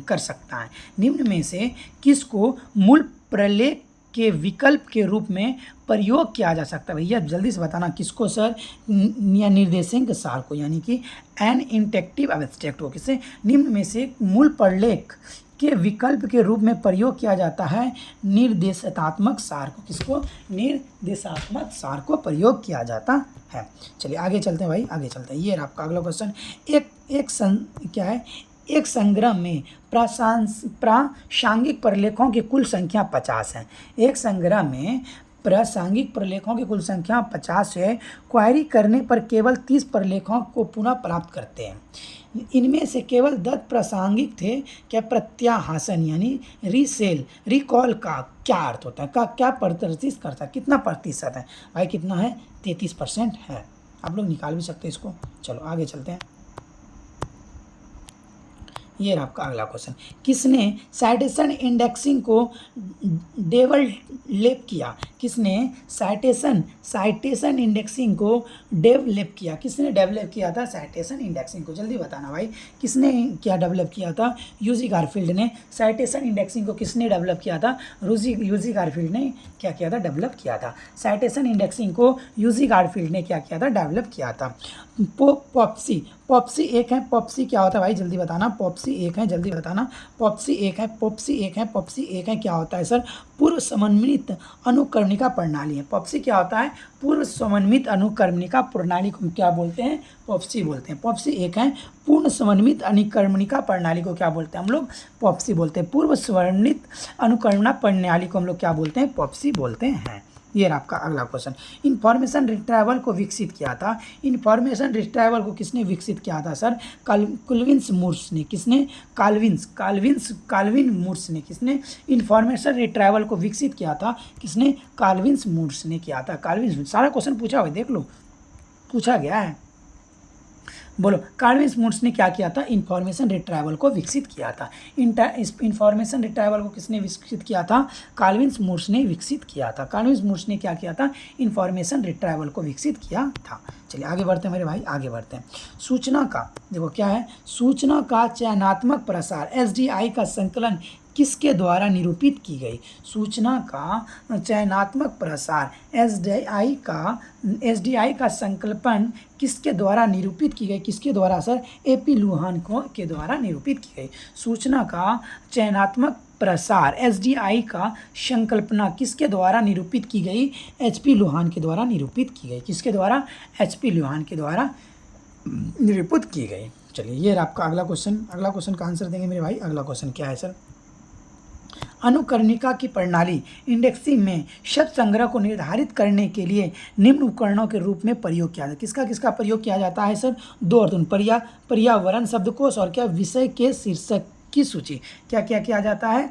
कर सकता है? निम्न में से किसको मूल प्रलेख के विकल्प के रूप में प्रयोग किया जा सकता है? भैया जल्दी से बताना। किसको सर? या निर्देशांक सार को, यानी कि एन इंटरेक्टिव एब्स्ट्रैक्ट को। किसे? निम्न में से मूल प्रलेख के विकल्प के रूप में प्रयोग किया जाता है निर्देशात्मक सार को। किसको? निर्देशात्मक सार को प्रयोग किया जाता है। चलिए आगे चलते हैं भाई, आगे चलते हैं। ये रहा आपका अगला क्वेश्चन। क्या है? एक संग्रह में प्रासंगिक प्रलेखों की कुल संख्या 50 है। एक संग्रह में प्रासंगिक प्रलेखों की कुल संख्या 50 है। क्वेरी करने पर केवल 30 प्रलेखों को पुनः प्राप्त करते हैं। इनमें से केवल 10 प्रासंगिक थे। क्या? प्रत्याहासन यानी रिकॉल का क्या अर्थ होता है? क्या प्रतिशत करता है? कितना प्रतिशत है भाई? कितना है? 33% है। आप लोग निकाल भी सकते हैं इसको। चलो आगे चलते हैं। ये रहा आपका अगला क्वेश्चन। किसने साइटेशन इंडेक्सिंग को डेवलप किया? किसने साइटेशन इंडेक्सिंग को डेवलप किया? किसने डेवलप किया था साइटेशन इंडेक्सिंग को? जल्दी बताना भाई, किसने क्या डेवलप किया था? यूजी गारफील्ड ने। साइटेशन इंडेक्सिंग को किसने डेवलप किया था? यूजी गारफील्ड ने क्या किया था? डेवलप किया था। साइटेशन इंडेक्सिंग को यूजी गारफील्ड ने क्या किया था? डेवलप किया था। पॉप्सी एक है, पॉप्सी क्या होता है भाई जल्दी बताना, पॉप्सी एक है जल्दी बताना, पॉप्सी एक है, पॉप्सी एक है, पॉप्सी एक है, क्या होता है सर, पूर्व समन्वित अनुक्रमणिका प्रणाली है। पॉप्सी क्या होता है, पूर्व समन्वित अनुक्रमणिका प्रणाली को क्या बोलते हैं, पॉप्सी बोलते हैं। पॉप्सी एक है, पूर्ण समन्वित अनुक्रमणिका प्रणाली को क्या बोलते हैं हम लोग, पॉप्सी बोलते हैं। पूर्व समन्वित अनुक्रमणिका प्रणाली को हम लोग क्या बोलते हैं, पॉप्सी बोलते हैं। ये रहा आपका अगला क्वेश्चन। इन्फॉर्मेशन रिट्राइवल को विकसित किया था, इन्फॉर्मेशन रिट्राइवल को किसने विकसित किया था सर, काल्विन्स मुर्स ने, किसने, काल्विन मुर्स ने, किसने इन्फॉर्मेशन रिट्राइवल को विकसित किया था, किसने, काल्विन्स मुर्स ने किया था। काल्विन्स, सारा क्वेश्चन पूछा हुआ देख लो, पूछा गया है, बोलो काल्विन्स मुर्स ने क्या किया था, इन्फॉर्मेशन रिट्राइवल को विकसित किया था। इन्फॉर्मेशन रिट्राइवल को किसने विकसित किया था, काल्विन्स मुर्स ने विकसित किया था। काल्विन्स मुर्स ने क्या किया था, इन्फॉर्मेशन रिट्राइवल को विकसित किया था। चलिए आगे बढ़ते हैं मेरे भाई, आगे बढ़ते हैं। सूचना का देखो क्या है, सूचना का चयनात्मक प्रसार SDI का संकलन किसके द्वारा निरूपित की गई, सूचना का चयनात्मक प्रसार SDI का संकल्पन किसके द्वारा निरूपित की गई, किसके द्वारा सर, AP लुहान के द्वारा निरूपित की गई। सूचना का चयनात्मक प्रसार SDI का संकल्पना किसके द्वारा निरूपित की गई, HP लुहान के द्वारा निरूपित की गई, किसके द्वारा, HP लुहान के द्वारा निरूपित की गई। चलिए ये आपका अगला क्वेश्चन, अगला क्वेश्चन का आंसर देंगे मेरे भाई। अगला क्वेश्चन क्या है सर, अनुकरणिका की प्रणाली इंडेक्सिंग में शब्द संग्रह को निर्धारित करने के लिए निम्न उपकरणों के रूप में प्रयोग किया जाता है। किसका किसका प्रयोग किया जाता है सर, दो अर्थ, पर्यावरण शब्दकोश और क्या, विषय के शीर्षक की सूची। क्या क्या किया जाता है,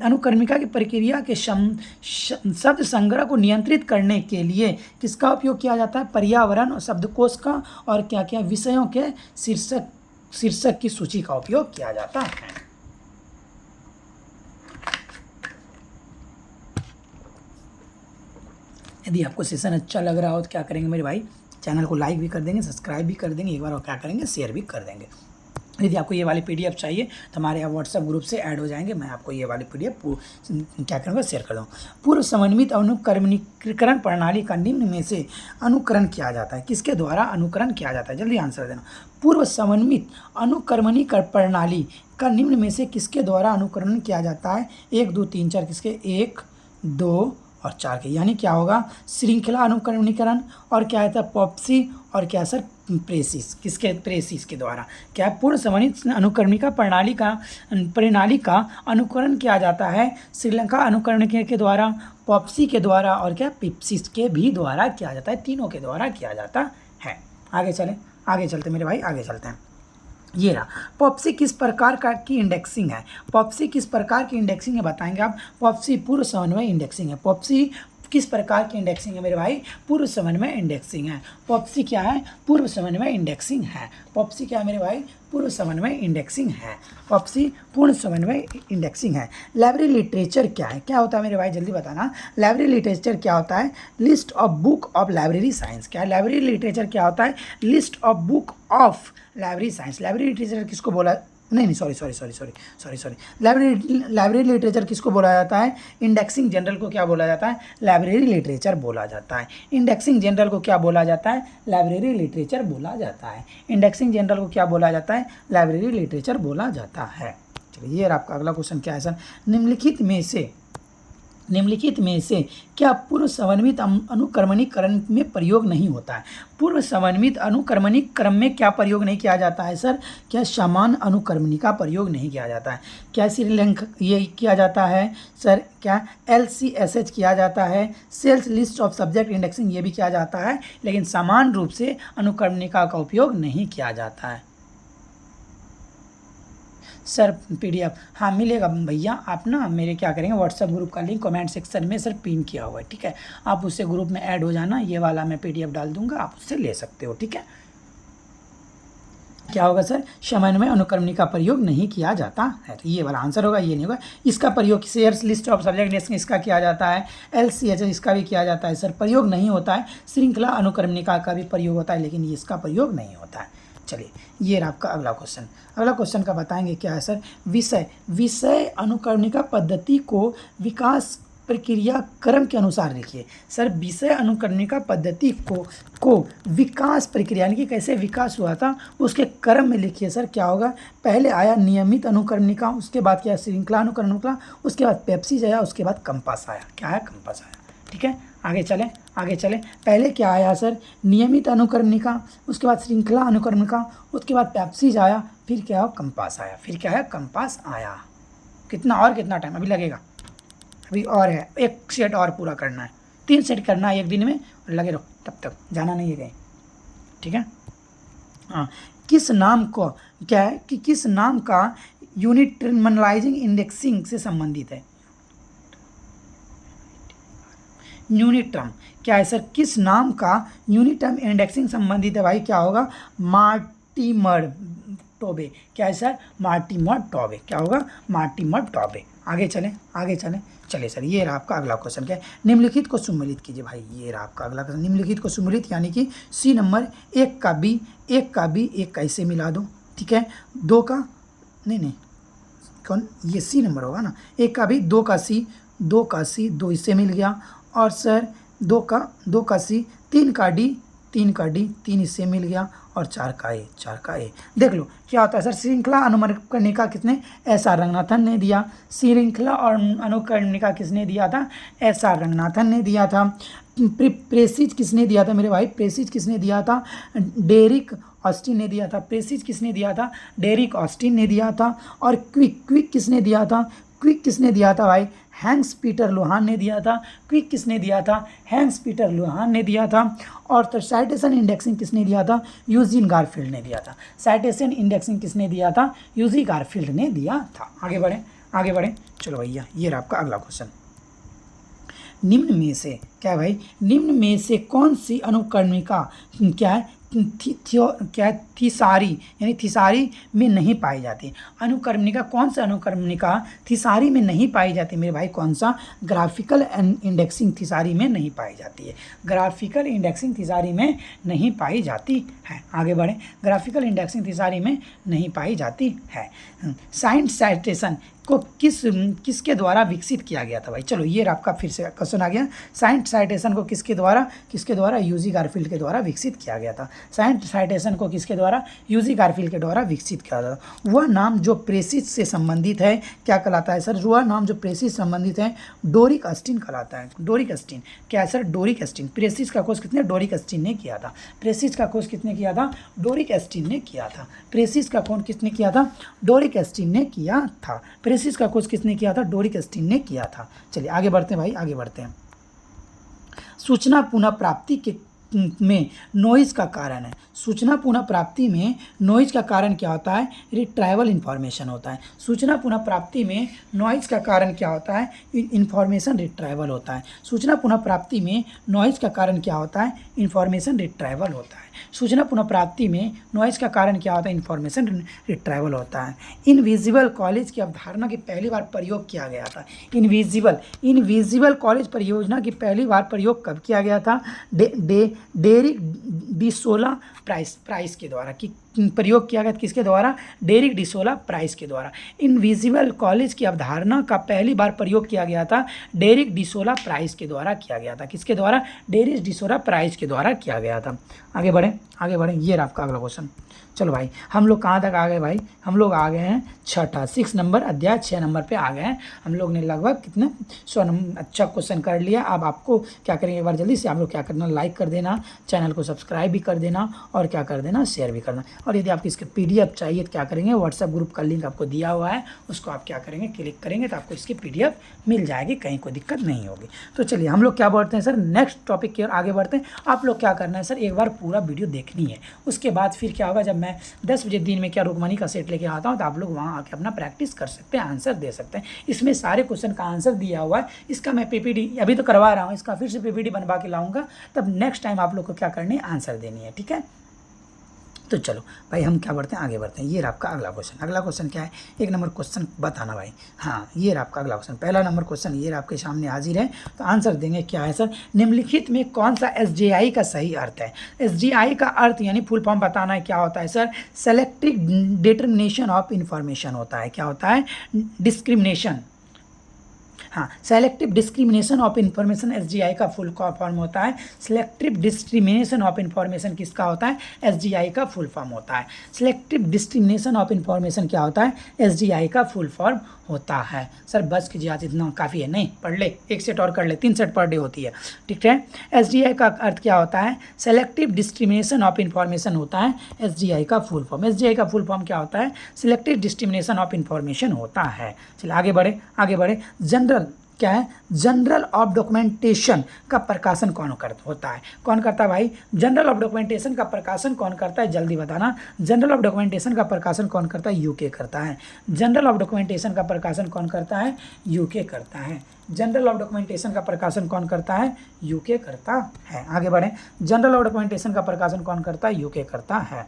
अनुक्रमिका की प्रक्रिया के शब्द संग्रह को नियंत्रित करने के लिए किसका उपयोग किया जाता है, पर्यावरण और शब्दकोश का, और क्या क्या, विषयों के शीर्षक की सूची का उपयोग किया जाता है। यदि आपको सेशन अच्छा लग रहा हो तो क्या करेंगे मेरे भाई, चैनल को लाइक भी कर देंगे, सब्सक्राइब भी कर देंगे एक बार, और क्या करेंगे, शेयर भी कर देंगे। यदि आपको ये वाली PDF चाहिए तो हमारे यहाँ व्हाट्सएप ग्रुप से ऐड हो जाएंगे, मैं आपको ये वाली PDF क्या करूँगा, शेयर कर दूँगा। पूर्व समन्वित अनुक्रमणीकरण प्रणाली का निम्न में से अनुकरण किया जाता है, किसके द्वारा अनुकरण किया जाता है, जल्दी आंसर देना। पूर्व समन्वित अनुक्रमणीकरण प्रणाली का निम्न में से किसके द्वारा अनुकरण किया जाता है, 1 2 3 4 किसके, 1 2 और 4 के, यानी क्या होगा, श्रृंखला अनुक्रमणीकरण, और क्या है, पॉप्सी, और क्या सर, प्रेसिस, किसके, प्रेसिस के द्वारा क्या, पूर्ण समन्वित अनुक्रमणिका प्रणाली का अनुकरण किया जाता है श्रृंखला अनुकरण के द्वारा, पॉप्सी के द्वारा, और क्या, पिप्सिस के भी द्वारा किया जाता है, तीनों के द्वारा किया जाता है। आगे चलें, आगे चलते मेरे भाई, आगे चलते हैं। ये रहा, पॉप्सी किस प्रकार की इंडेक्सिंग है, पॉप्सी किस प्रकार की इंडेक्सिंग है बताएंगे आप, पॉप्सी पूर्व समन्वय इंडेक्सिंग है। पॉप्सी किस प्रकार की इंडेक्सिंग है मेरे भाई, पूर्व समन्वय इंडेक्सिंग है। पॉप्सी क्या है, पूर्व समन्वय इंडेक्सिंग है। पॉप्सी क्या है मेरे भाई, पूर्व समन्वय इंडेक्सिंग है। पॉप्सी पूर्ण समन्वय इंडेक्सिंग है। लाइब्रेरी लिटरेचर क्या है, क्या होता है मेरे भाई जल्दी बताना, लाइब्रेरी लिटरेचर क्या होता है, list of book of library science. क्या है, लाइब्रेरी लिटरेचर क्या होता है, list of book of library science. Library literature किसको बोला, नहीं सॉरी, लाइब्रेरी लिटरेचर किसको बोला जाता है, इंडेक्सिंग जनरल को क्या बोला जाता है, लाइब्रेरी लिटरेचर बोला जाता है। इंडेक्सिंग जनरल को क्या बोला जाता है, लाइब्रेरी लिटरेचर बोला जाता है। इंडेक्सिंग जनरल को क्या बोला जाता है, लाइब्रेरी लिटरेचर बोला जाता है। चलिए ये आपका अगला क्वेश्चन क्या है सर, निम्नलिखित में से क्या पूर्व समन्वित अनुक्रमणीकरण में प्रयोग नहीं होता है। पूर्व समन्वित अनुक्रमणीकरण में क्या प्रयोग नहीं किया जाता है सर, क्या समान अनुक्रमणी का प्रयोग नहीं किया जाता है। क्या श्रीलंका ये किया जाता है सर, क्या LCSH किया जाता है, Sears list of subject indexing ये भी किया जाता है, लेकिन समान रूप से अनुक्रमणिका का उपयोग नहीं किया जाता है। सर PDF हाँ मिलेगा भैया, आप ना मेरे क्या करेंगे, व्हाट्सएप ग्रुप का लिंक कमेंट सेक्शन में सर पिन किया हुआ है, ठीक है, आप उससे ग्रुप में ऐड हो जाना, ये वाला मैं PDF डाल दूंगा, आप उससे ले सकते हो, ठीक है। क्या होगा सर, समन्वय अनुक्रमणी का प्रयोग नहीं किया जाता है, तो ये वाला आंसर होगा, ये नहीं होगा। इसका प्रयोग shares list of subject list इसका किया जाता है, LCSH इसका भी किया जाता है सर, प्रयोग नहीं होता है। श्रृंखला अनुक्रमणिका का भी प्रयोग होता है, लेकिन इसका प्रयोग नहीं होता है। चलिए ये रहा आपका अगला क्वेश्चन। अगला क्वेश्चन का बताएंगे क्या है सर, विषय अनुक्रमणिका पद्धति को विकास प्रक्रिया क्रम के अनुसार लिखिए। सर विषय अनुकरणिका पद्धति को विकास प्रक्रिया यानी कि कैसे विकास हुआ था उसके क्रम में लिखिए। सर क्या होगा, पहले आया नियमित अनुकरणिका, उसके बाद क्या श्रृंखला अनुकरणिका, उसके बाद पेप्सिस आया, उसके बाद कंपास आया। क्या है, कंपास आया। ठीक है, आगे चलें। पहले क्या आया सर, नियमित अनुकरणिका, उसके बाद श्रृंखला अनुकरणिका, उसके बाद पेप्सिस आया, फिर क्या हो, कंपास आया। फिर क्या है, कंपास आया। कितना टाइम अभी लगेगा, अभी और है, एक सेट और पूरा करना है, 3 सेट करना है एक दिन में, और लगे रहो, तब तक जाना नहीं है कहीं। ठीक है, हाँ, किस नाम को क्या है कि किस नाम का यूनिट टर्मिनलाइजिंग इंडेक्सिंग से संबंधित है। यूनिट टर्म क्या है सर, किस नाम का यूनिट टर्म इंडेक्सिंग संबंधित है भाई, क्या होगा, मार्टिमर टोबे। क्या है सर, मार्टिमर टोबे। क्या होगा, मार्टिमर टोबे। आगे चलें। चलिए सर, ये रहा आपका अगला क्वेश्चन। क्या है, निम्नलिखित को सम्मिलित कीजिए। भाई ये रहा आपका अगला क्वेश्चन, निम्नलिखित को सम्मिलित यानी कि सी नंबर, एक का बी, एक का ऐसे मिला दो। ठीक है, 2 का नहीं कौन, ये सी नंबर होगा ना, 1 का बी, 2 का सी, 2 इससे मिल गया, और सर 2 का सी, 3 का डी, 3 इससे मिल गया, और 4 का ए। देख लो क्या होता है सर, श्रृंखला अनुकरणिका किसने, एस आर रंगनाथन ने दिया। श्रृंखला और अनुकरणिका किसने दिया था, एस आर रंगनाथन ने दिया था। प्रेसिज किसने दिया था मेरे भाई, प्रेसिज किसने दिया था, डेरिक ऑस्टिन ने दिया था। प्रेसिज किसने दिया था, डेरिक ऑस्टिन ने दिया था। और क्विक किसने दिया था, क्विक किसने दिया था भाई, हैंस पीटर लोहान ने दिया था। क्विक किसने दिया था, हैंस पीटर लोहान ने दिया था। और तो साइटेशन इंडेक्सिंग किसने दिया था, यूजीन गारफील्ड ने दिया था। साइटेशन इंडेक्सिंग किसने दिया था, यूजी गारफील्ड ने दिया था। आगे बढ़ें। चलो भैया, ये रहा आपका अगला क्वेश्चन। निम्न में से क्या है भाई, निम्न में से कौन सी अनुकरणिका क्या है, थिसारी यानी थिसारी में नहीं पाई जाती। अनुकरणिका कौन सा, अनुकरणिका थिसारी में नहीं पाई जाती मेरे भाई, कौन सा, ग्राफिकल इंडेक्सिंग थिसारी में नहीं पाई जाती है। ग्राफिकल इंडेक्सिंग थिसारी में नहीं पाई जाती है। आगे बढ़ें, ग्राफिकल इंडेक्सिंग थिसारी में नहीं पाई जाती है। साइंस साइटेशन को किसके द्वारा विकसित किया गया था भाई। चलो ये आपका फिर से क्वेश्चन आ गया, साइंस साइटेशन को किसके द्वारा यूजी गारफील्ड के द्वारा विकसित किया गया था। साइंस साइटेशन को किसके द्वारा, यूजी गारफील्ड के द्वारा विकसित किया था। वह नाम जो प्रेसिज से संबंधित है क्या कहलाता है सर, वह नाम जो प्रेसिज संबंधित है डोरिक ऑस्टिन कहलाता है। डोरिक ऑस्टिन क्या है सर, डोरिक ऑस्टिन। प्रेसिज का खोज किसने, डोरिक ऑस्टिन ने किया था। प्रेसिज का खोज किसने किया था, डोरिक ऑस्टिन ने किया था। प्रेसिज का खोज किसने किया था, डोरिक ऑस्टिन ने किया था। प्रेसिज का खोज किसने किया था, डोरिक ऑस्टिन ने किया था। चलिए आगे बढ़ते हैं भाई, आगे बढ़ते हैं। सूचना पुनः प्राप्ति के में नॉइज़ का कारण है। सूचना पुनः प्राप्ति में नॉइज़ का कारण क्या होता है, रिट्राइवल इन्फॉर्मेशन होता है। सूचना पुनः प्राप्ति में नॉइज़ का कारण क्या होता है, इन्फॉर्मेशन रिट्राइवल होता है। सूचना पुनः प्राप्ति में नॉइज़ का कारण क्या होता है, इन्फॉर्मेशन रिट्राइवल होता है। सूचना पुनः प्राप्ति में नॉइज़ का कारण क्या होता है, इन्फॉर्मेशन रिट्राइवल होता है। इनविजिबल कॉलेज की अवधारणा की पहली बार प्रयोग किया गया था। इनविजिबल कॉलेज परियोजना की पहली बार प्रयोग कब किया गया था, डेरिक डिसोला प्राइस के द्वारा। कि प्रयोग किया गया किसके द्वारा, डेरिक डिसोला प्राइस के द्वारा। इनविजिबल कॉलेज की अवधारणा का पहली बार प्रयोग किया गया था डेरिक डिसोला प्राइस के द्वारा किया गया था। किसके द्वारा, डेरिक डिसोला प्राइस के द्वारा किया गया था। आगे बढ़ें। ये रहा आपका अगला क्वेश्चन। चलो भाई, हम लोग कहाँ तक आ गए भाई, हम लोग आ गए हैं 6 नंबर अध्याय 6 नंबर पे आ गए हैं। हम लोग ने लगभग कितने 100 नंबर अच्छा क्वेश्चन कर लिया। अब आपको क्या करेंगे, एक बार जल्दी से आप लोग क्या करना, लाइक कर देना, चैनल को सब्सक्राइब भी कर देना, और क्या कर देना, शेयर भी करना। और यदि आपको इसके PDF चाहिए तो क्या करेंगे, व्हाट्सएप ग्रुप का लिंक आपको दिया हुआ है, उसको आप क्या करेंगे, क्लिक करेंगे तो आपको इसकी PDF मिल जाएगी, कहीं कोई दिक्कत नहीं होगी। तो चलिए हम लोग क्या बढ़ते हैं सर, नेक्स्ट टॉपिक की ओर आगे बढ़ते हैं। आप लोग क्या करना है सर, एक बार पूरा वीडियो देखनी है। उसके बाद फिर क्या होगा, जब मैं 10 बजे दिन में क्या रुकमनी का सेट लेके आता हूँ तो आप लोग वहाँ आके अपना प्रैक्टिस कर सकते हैं, आंसर दे सकते हैं। इसमें सारे क्वेश्चन का आंसर दिया हुआ है। इसका मैं PPT अभी तो करवा रहा हूँ, इसका फिर से PPT बनवा के लाऊंगा, तब नेक्स्ट टाइम आप लोग को क्या करनी है, आंसर देनी है। ठीक है, तो चलो भाई हम क्या बढ़ते हैं, आगे बढ़ते हैं। ये रहा आपका अगला क्वेश्चन। अगला क्वेश्चन क्या है, 1 नंबर क्वेश्चन बताना भाई। हाँ, ये रहा आपका अगला क्वेश्चन। पहला नंबर क्वेश्चन ये रहा आपके सामने हाजिर है, तो आंसर देंगे क्या है सर, निम्नलिखित में कौन सा SGI का सही अर्थ है। SGI का अर्थ यानी फुल फॉर्म बताना है, क्या होता है sir, selective determination of information होता है। क्या होता है, डिस्क्रिमिनेशन हाँ, selective discrimination of information SGI का फुल फॉर्म होता है। सेलेक्टिव डिस्क्रिमिनेशन ऑफ इंफॉर्मेशन किसका होता है? एसजीआई का फुल फॉर्म होता है। सेलेक्टिव डिस्क्रिमिनेशन ऑफ इंफॉर्मेशन क्या होता है? एसजीआई का फुल फॉर्म होता है। सर बस कीजिए, आज इतना काफ़ी है, नहीं पढ़ ले, एक सेट और कर ले, 3 सेट पर डे होती है, ठीक है। एसजीआई का अर्थ क्या होता है? सेलेक्टिव डिस्क्रिमिनेशन ऑफ इंफॉर्मेशन होता है एसजीआई का फुल फॉर्म। एसजीआई का फुल फॉर्म क्या होता है? सेलेक्टिव डिस्क्रिमिनेशन ऑफ इंफॉर्मेशन होता है। चलिए आगे बढ़े। जनरल क्या है? जनरल ऑफ डॉक्यूमेंटेशन का प्रकाशन कौन होता है? कौन करता है भाई? जनरल ऑफ डॉक्यूमेंटेशन का प्रकाशन कौन करता है? जल्दी बताना। जनरल ऑफ डॉक्यूमेंटेशन का प्रकाशन कौन करता है? यूके करता है। जनरल ऑफ डॉक्यूमेंटेशन का प्रकाशन कौन करता है? यूके करता है। जनरल ऑफ डॉक्यूमेंटेशन का प्रकाशन कौन करता है? यूके करता है। आगे बढ़ें। जनरल ऑफ डॉक्यूमेंटेशन का प्रकाशन कौन करता है? यूके करता है।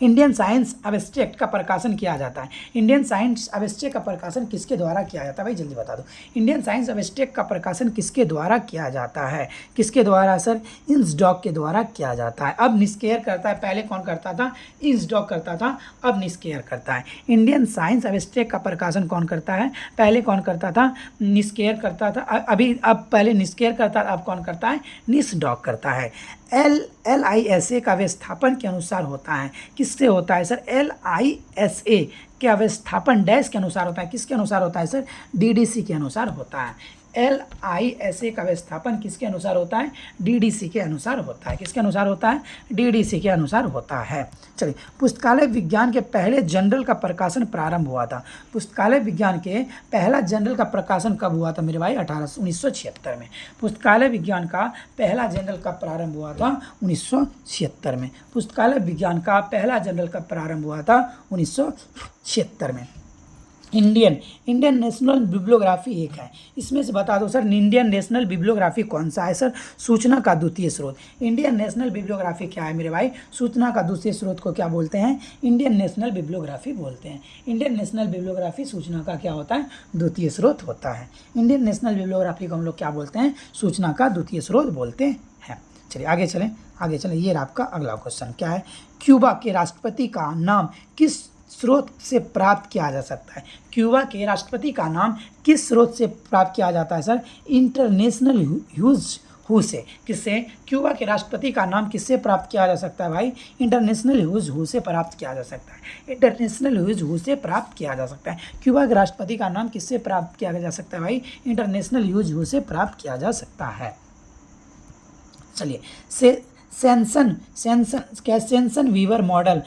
इंडियन साइंस एब्स्ट्रैक्ट का प्रकाशन किया जाता है। इंडियन साइंस एब्स्ट्रैक्ट का प्रकाशन किसके द्वारा किया जाता है? भाई जल्दी बता दो। इंडियन साइंस एब्स्ट्रैक्ट का प्रकाशन किसके द्वारा किया जाता है? किसके द्वारा सर? इंसडॉक के द्वारा किया जाता है। अब निस्केयर करता है, पहले कौन करता था? इंसडॉक करता था, अब निस्केयर करता है। इंडियन साइंस एब्स्ट्रैक्ट का प्रकाशन कौन करता है? पहले कौन करता था? निस्केयर करता था, अब पहले निस्केयर करता, अब कौन करता है? निस्डॉक करता है। LISA का व्यवस्थापन के अनुसार होता है। किससे होता है सर? LISA का व्यवस्थापन डैश के अनुसार होता है। किसके अनुसार होता है सर? DDC के अनुसार होता है। LISA का व्यवस्थापन किसके अनुसार होता है? DDC के अनुसार होता है। किसके अनुसार होता है? DDC के अनुसार होता है। चलिए, पुस्तकालय विज्ञान के पहले जनरल का प्रकाशन प्रारंभ हुआ था। पुस्तकालय विज्ञान के पहला जनरल का प्रकाशन कब हुआ था मेरे भाई? 1976 में। पुस्तकालय विज्ञान का पहला जनरल का प्रारंभ हुआ था 1976 में। पुस्तकालय विज्ञान का पहला जनरल का प्रारंभ हुआ था 1976 में। इंडियन नेशनल बिब्लियोग्राफी एक है, इसमें से बता दो सर, इंडियन नेशनल बिब्लियोग्राफी कौन सा है सर? सूचना का द्वितीय स्रोत। इंडियन नेशनल बिब्लियोग्राफी क्या है मेरे भाई? सूचना का द्वितीय स्रोत को क्या बोलते हैं? इंडियन नेशनल बिब्लियोग्राफी बोलते हैं। इंडियन नेशनल बिब्लियोग्राफी सूचना का क्या होता है? द्वितीय स्रोत होता है। इंडियन नेशनल बिब्लियोग्राफी को हम लोग क्या बोलते हैं? सूचना का द्वितीय स्रोत बोलते हैं। चलिए आगे चलें। ये आपका अगला क्वेश्चन क्या है? क्यूबा के राष्ट्रपति का नाम किस स्रोत से प्राप्त किया जा सकता है? क्यूबा के राष्ट्रपति का नाम किस स्रोत से प्राप्त किया जाता है सर? इंटरनेशनल ह्यूज हू से। किससे? क्यूबा के राष्ट्रपति का नाम किससे प्राप्त किया जा सकता है भाई? इंटरनेशनल ह्यूज हू से प्राप्त किया जा सकता है। इंटरनेशनल ह्यूज हू से प्राप्त किया जा सकता है। क्यूबा के राष्ट्रपति का नाम किससे प्राप्त किया जा सकता है भाई? इंटरनेशनल ह्यूज हू से प्राप्त किया जा सकता है। चलिए, Shannon Weaver model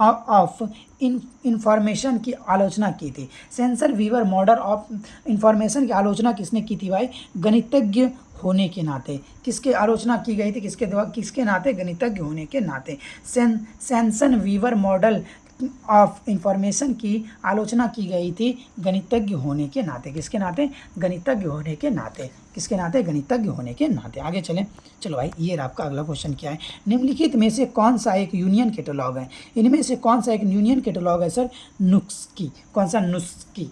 of information की आलोचना की थी। Shannon Weaver model of information की आलोचना किसने की थी भाई? गणितज्ञ होने के नाते। किसके आलोचना की गई थी? किसके नाते? गणितज्ञ होने के नाते। Shannon Weaver model of information की आलोचना की गई थी गणितज्ञ होने के नाते। किसके नाते? गणितज्ञ होने के नाते। किसके नाते? गणितज्ञ होने के नाते। आगे चलें। चलो भाई, ये आपका अगला क्वेश्चन क्या है? निम्नलिखित में से कौन सा एक यूनियन कैटलॉग है? इनमें से कौन सा एक यूनियन कैटलॉग है सर? नुस्की। कौन सा? नुस्की।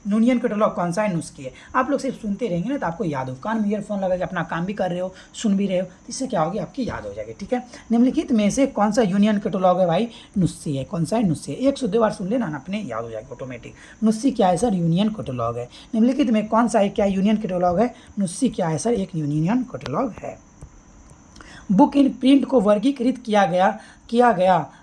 यूनियन कैटलॉग कौन सा है? नुस्की है। आप लोग सिर्फ सुनते रहेंगे ना तो आपको याद हो। कान में ईयरफोन लगा के अपना काम भी कर रहे हो, सुन भी रहे हो, तो इससे क्या होगी? आपकी याद हो जाएगी, ठीक है। निम्नलिखित में से कौन सा यूनियन कैटलॉग है भाई? नुस्सी है। कौन सा है? नुस्सी है। 102 बार सुन लेना ना, अपने याद हो जाएगा ऑटोमेटिक। नुस्सी क्या है सर? यूनियन कैटलॉग है। निम्नलिखित में कौन सा है? क्या यूनियन कैटलॉग है? नुस्सी क्या है सर? एक यूनियन कैटलॉग है। बुक इन प्रिंट को वर्गीकृत किया गया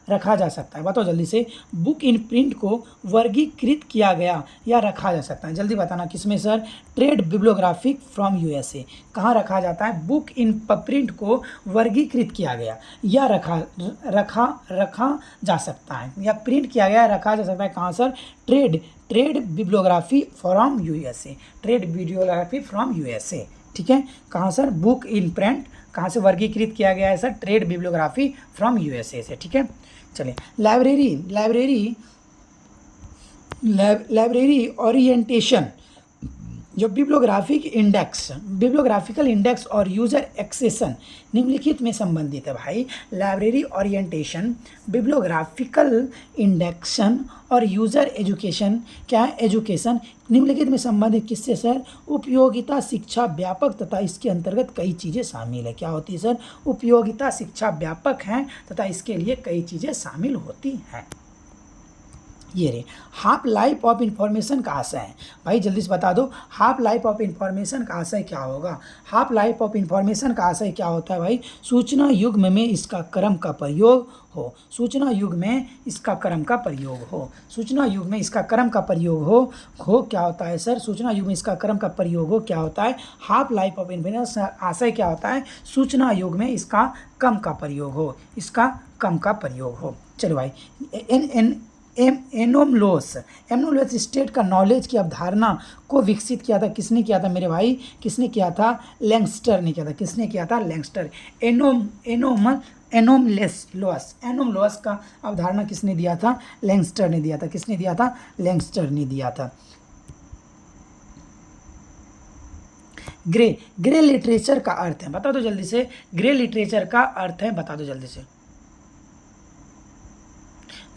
रखा जा सकता है। बताओ जल्दी से। बुक इन प्रिंट को वर्गीकृत किया गया या रखा जा सकता है, जल्दी बताना। किसमें sir? Trade bibliographic from USA। कहाँ रखा जाता है? बुक इन प्रिंट को वर्गीकृत किया गया या रखा जा सकता है, या प्रिंट किया गया रखा जा सकता है। कहाँ sir? Trade bibliography from USA। Trade bibliography from USA, ठीक है। कहाँ सर? बुक इन प्रिंट कहाँ से वर्गीकृत किया गया है sir? Trade bibliography from USA से, ठीक है। चलिए, लाइब्रेरी ओरिएंटेशन जो बिब्लियोग्राफिकल इंडेक्स और यूजर एक्सेशन निम्नलिखित में संबंधित है भाई। लाइब्रेरी ओरिएंटेशन, बिब्लियोग्राफिकल इंडेक्शन और यूजर एजुकेशन क्या है? एजुकेशन निम्नलिखित में संबंधित किससे सर? उपयोगिता शिक्षा व्यापक तथा इसके अंतर्गत कई चीज़ें शामिल है। क्या होती है सर? उपयोगिता शिक्षा व्यापक है तथा इसके लिए कई चीज़ें शामिल होती हैं। ये रे हाफ लाइफ ऑफ इंफॉर्मेशन का आशय है भाई, जल्दी से बता दो हाफ लाइफ ऑफ इंफॉर्मेशन का आशय क्या होगा। हाफ लाइफ ऑफ इंफॉर्मेशन का आशय क्या होता है भाई, सूचना युग में इसका क्रम का प्रयोग हो, सूचना युग में इसका क्रम का प्रयोग हो, सूचना युग में इसका क्रम का प्रयोग हो क्या होता है सर, सूचना युग में इसका क्रम का प्रयोग हो क्या होता है, हाफ लाइफ ऑफ इंफॉर्मेशन आशय क्या होता है, सूचना युग में इसका कम का प्रयोग हो, इसका कम का प्रयोग हो। चलो भाई एनोमलोस स्टेट का नॉलेज की अवधारणा को विकसित किया था, किसने किया था मेरे भाई, किसने किया था, लैंगस्टर ने किया था, किसने किया था, लैंगस्टर। एनोमलोस का अवधारणा किसने दिया था, लैंगस्टर ने दिया था, किसने दिया था, लैंगस्टर ने दिया था। ग्रे लिटरेचर का अर्थ है, बता दो जल्दी से, ग्रे लिटरेचर का अर्थ है, बता दो जल्दी से,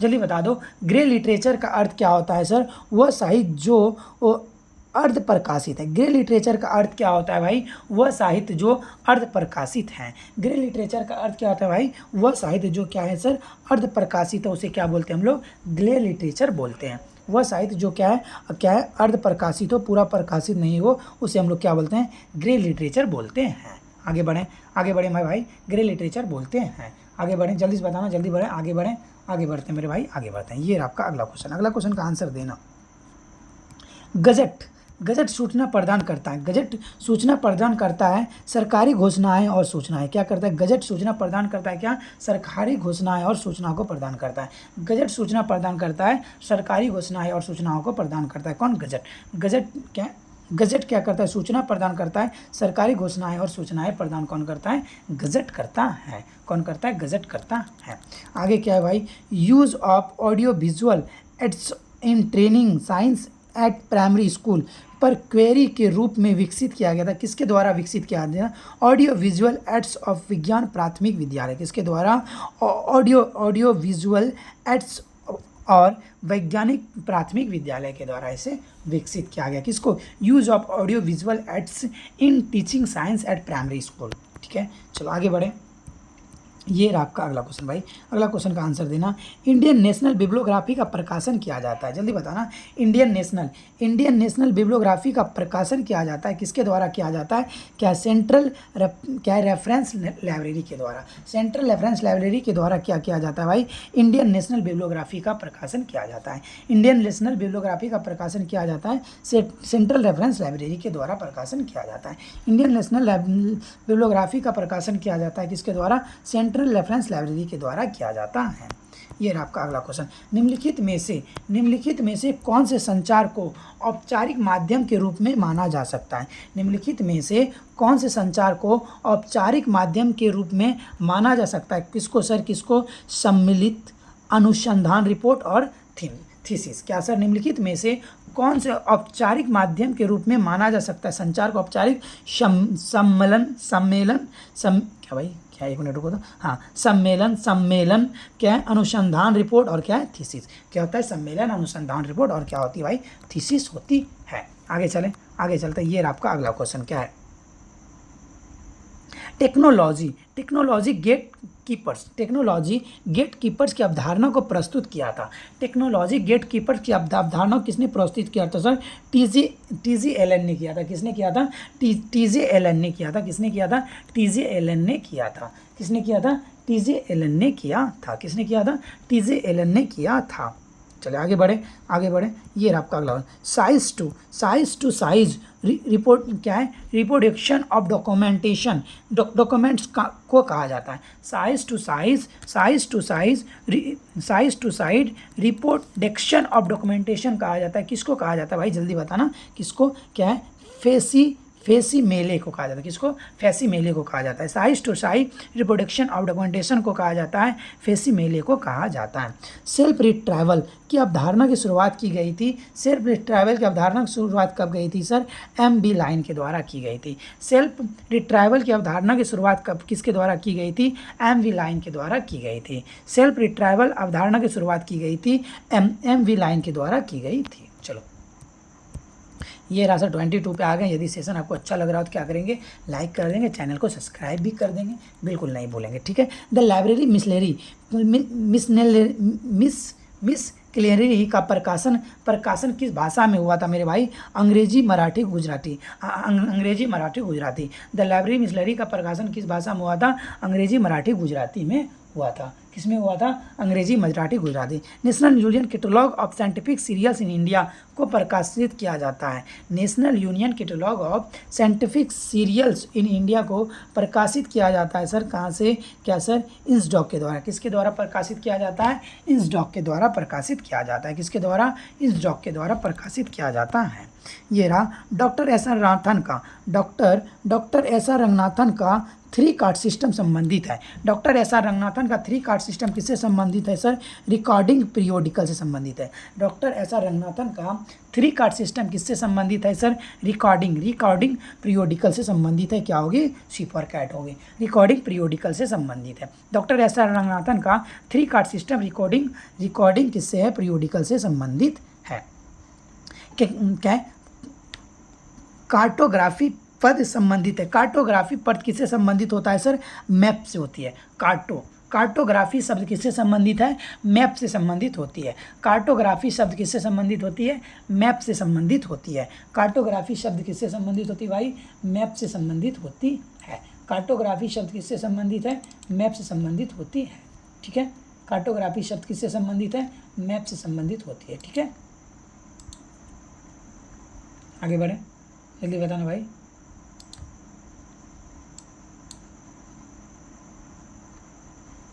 जल्दी बता दो। ग्रे लिटरेचर का अर्थ क्या होता है सर, वह साहित्य जो अर्ध प्रकाशित है। ग्रे लिटरेचर का अर्थ क्या होता है भाई, वह साहित्य जो अर्ध प्रकाशित है। ग्रे लिटरेचर का अर्थ क्या होता है भाई, वह साहित्य जो क्या है सर, अर्ध प्रकाशित है, उसे क्या बोलते हैं हम लोग, ग्रे लिटरेचर बोलते हैं। वह साहित्य जो क्या है अर्ध प्रकाशित हो, पूरा प्रकाशित नहीं हो, उसे हम लोग क्या बोलते हैं, ग्रे लिटरेचर बोलते हैं। आगे बढ़ें मेरे भाई, ग्रे लिटरेचर बोलते हैं। आगे बढ़ें, जल्दी से बताना, जल्दी बढ़ें, आगे बढ़ते हैं मेरे भाई, आगे बढ़ते हैं। ये आपका अगला क्वेश्चन का आंसर देना। गजट सूचना प्रदान करता है, गजट सूचना प्रदान करता है सरकारी घोषणाएं और सूचनाएं। क्या करता है, गजट सूचना प्रदान करता है, क्या, सरकारी घोषणाएं और सूचनाओं को प्रदान करता है। गजट सूचना प्रदान करता है सरकारी घोषणाएं और सूचनाओं को प्रदान करता है। कौन, गजट क्या करता है, सूचना प्रदान करता है, सरकारी घोषणाएं और सूचनाएं प्रदान कौन करता है, गजट करता है। कौन करता है, गजट करता है। आगे क्या है भाई, use of audio visual aids in training science eight primary school पर क्वेरी के रूप में विकसित किया गया था। किसके द्वारा विकसित किया गया, ऑडियो विजुअल एड्स ऑफ विज्ञान प्राथमिक विद्यालय। किसके द्वारा, ऑडियो विजुअल एड्स और वैज्ञानिक प्राथमिक विद्यालय के द्वारा इसे विकसित किया गया। किसको, use of audio visual aids in teaching science eight primary school. ठीक है, चलो आगे बढ़ें। ये रहा आपका अगला क्वेश्चन भाई, अगला क्वेश्चन का आंसर देना। इंडियन नेशनल बिब्लियोग्राफी का प्रकाशन किया जाता है, जल्दी बताना। इंडियन नेशनल बिब्लियोग्राफी का प्रकाशन किया जाता है, किसके द्वारा किया जाता है, क्या रेफरेंस लाइब्रेरी के द्वारा, सेंट्रल रेफरेंस लाइब्रेरी के द्वारा क्या किया जाता है भाई, इंडियन नेशनल बिब्लियोग्राफी का प्रकाशन किया जाता है। इंडियन नेशनल बिब्लियोग्राफी का प्रकाशन किया जाता है सेंट्रल रेफरेंस लाइब्रेरी के द्वारा प्रकाशन किया जाता है। इंडियन नेशनल बिब्लियोग्राफी का प्रकाशन किया जाता है, किसके द्वारा, सेंट्रल रेफरेंस लाइब्रेरी के द्वारा किया जाता है। ये रहा आपका अगला क्वेश्चन। निम्नलिखित में से कौन से संचार को औपचारिक माध्यम के रूप में माना जा सकता है। निम्नलिखित में से कौन से संचार को औपचारिक माध्यम के रूप में माना जा सकता है, किसको सर, किसको, सम्मिलित अनुसंधान रिपोर्ट और थीसिस। क्या सर, निम्नलिखित में से कौन से औपचारिक माध्यम के रूप में माना जा सकता है संचार को, औपचारिक सम्मेलन क्या भाई, क्या, एक मिनट रुको तो, हाँ, सम्मेलन क्या है, अनुसंधान रिपोर्ट और क्या है, थीसिस। क्या होता है, सम्मेलन, अनुसंधान रिपोर्ट और क्या होती है भाई, थीसिस होती है। आगे चलते हैं। ये आपका अगला क्वेश्चन क्या है, टेक्नोलॉजी गेट कीपर्स की अवधारणा को प्रस्तुत किया था। टेक्नोलॉजी गेट कीपर्स की अवधारणा को किसने प्रस्तुत किया था सर, टीजी एलन ने किया था। किसने किया था, टीजे एलन ने किया था। किसने किया था, टीजे एलन ने किया था। किसने किया था, टीजे एलन ने किया था। किसने किया था, टीजे एलन ने किया था। चलिए आगे बढ़े। ये आपका अगला, साइज टू साइज रिपोर्ट क्या है, रिप्रोडक्शन ऑफ डॉक्यूमेंटेशन, डॉक्यूमेंट्स को कहा जाता है। Size to size reproduction of documentation कहा जाता है। किसको कहा जाता है भाई, जल्दी बताना, किसको, क्या है, फेसी मेले को कहा जाता है। किसको, फेसी मेले को कहा जाता है। Size to size reproduction of documentation को कहा जाता है, फेसी मेले को कहा जाता है। सेल्फ रिट्राइवल की अवधारणा की शुरुआत की गई थी। सेल्फ रिट्राइवल की अवधारणा की शुरुआत कब गई थी सर, M.B. लाइन के द्वारा की गई थी। सेल्फ रिट्राइवल की अवधारणा की शुरुआत कब, किसके द्वारा की गई थी, M.B. लाइन के द्वारा की गई थी। सेल्फ रिट्राइवल अवधारणा की शुरुआत की गई थी M.B. लाइन के द्वारा की गई थी। चलो ये रहा सर 22 पे आ गए। यदि सेशन आपको अच्छा लग रहा हो तो क्या करेंगे, लाइक कर देंगे, चैनल को सब्सक्राइब भी कर देंगे, बिल्कुल नहीं भूलेंगे। ठीक है, द लाइब्रेरी क्लेरी का प्रकाशन किस भाषा में हुआ था मेरे भाई? अंग्रेजी, मराठी, गुजराती। अंग्रेजी, Marathi, Gujarati. The library missionary का प्रकाशन किस भाषा में हुआ था? अंग्रेजी, मराठी, गुजराती में हुआ था। किसमें हुआ था? अंग्रेजी, Marathi, Gujarati. National union catalogue of scientific serials in India को प्रकाशित किया जाता है। National union catalogue of scientific serials in India को प्रकाशित किया जाता है सर, कहाँ से? क्या सर? इंसडॉक के द्वारा। किसके द्वारा प्रकाशित किया जाता है? इंसडॉक के द्वारा प्रकाशित किया जाता है। किसके द्वारा? इंसडॉक के द्वारा प्रकाशित किया जाता है। ये रहा डॉक्टर एस आर रंगनाथन का डॉक्टर एस आर रंगनाथन का 3 कार्ड सिस्टम संबंधित है। डॉक्टर एस आर रंगनाथन का 3 कार्ड सिस्टम किससे संबंधित है सर? रिकॉर्डिंग पीरियोडिकल से संबंधित है। डॉक्टर एस आर रंगनाथन का 3 कार्ड सिस्टम किससे संबंधित है सर? रिकॉर्डिंग पीरियोडिकल से संबंधित है। क्या होगी? सी फॉर कैट होगी। रिकॉर्डिंग पीरियोडिकल से संबंधित है। डॉक्टर एस आर रंगनाथन का 3 कार्ड सिस्टम रिकॉर्डिंग किससे है? पीरियोडिकल से संबंधित है। क्या है? कार्टोग्राफी पद संबंधित है। कार्टोग्राफी पद किससे संबंधित होता है सर? मैप से होती है। कार्टोग्राफी शब्द किससे संबंधित है? मैप से संबंधित होती है। कार्टोग्राफी शब्द किससे संबंधित होती है? मैप से संबंधित होती है। कार्टोग्राफी शब्द किससे संबंधित होती है भाई? मैप से संबंधित होती है। कार्टोग्राफी शब्द किससे संबंधित है? मैप से संबंधित होती है। ठीक है, कार्टोग्राफी शब्द किससे संबंधित है? मैप से संबंधित होती है। ठीक है, आगे बढ़े, जल्दी बताना भाई।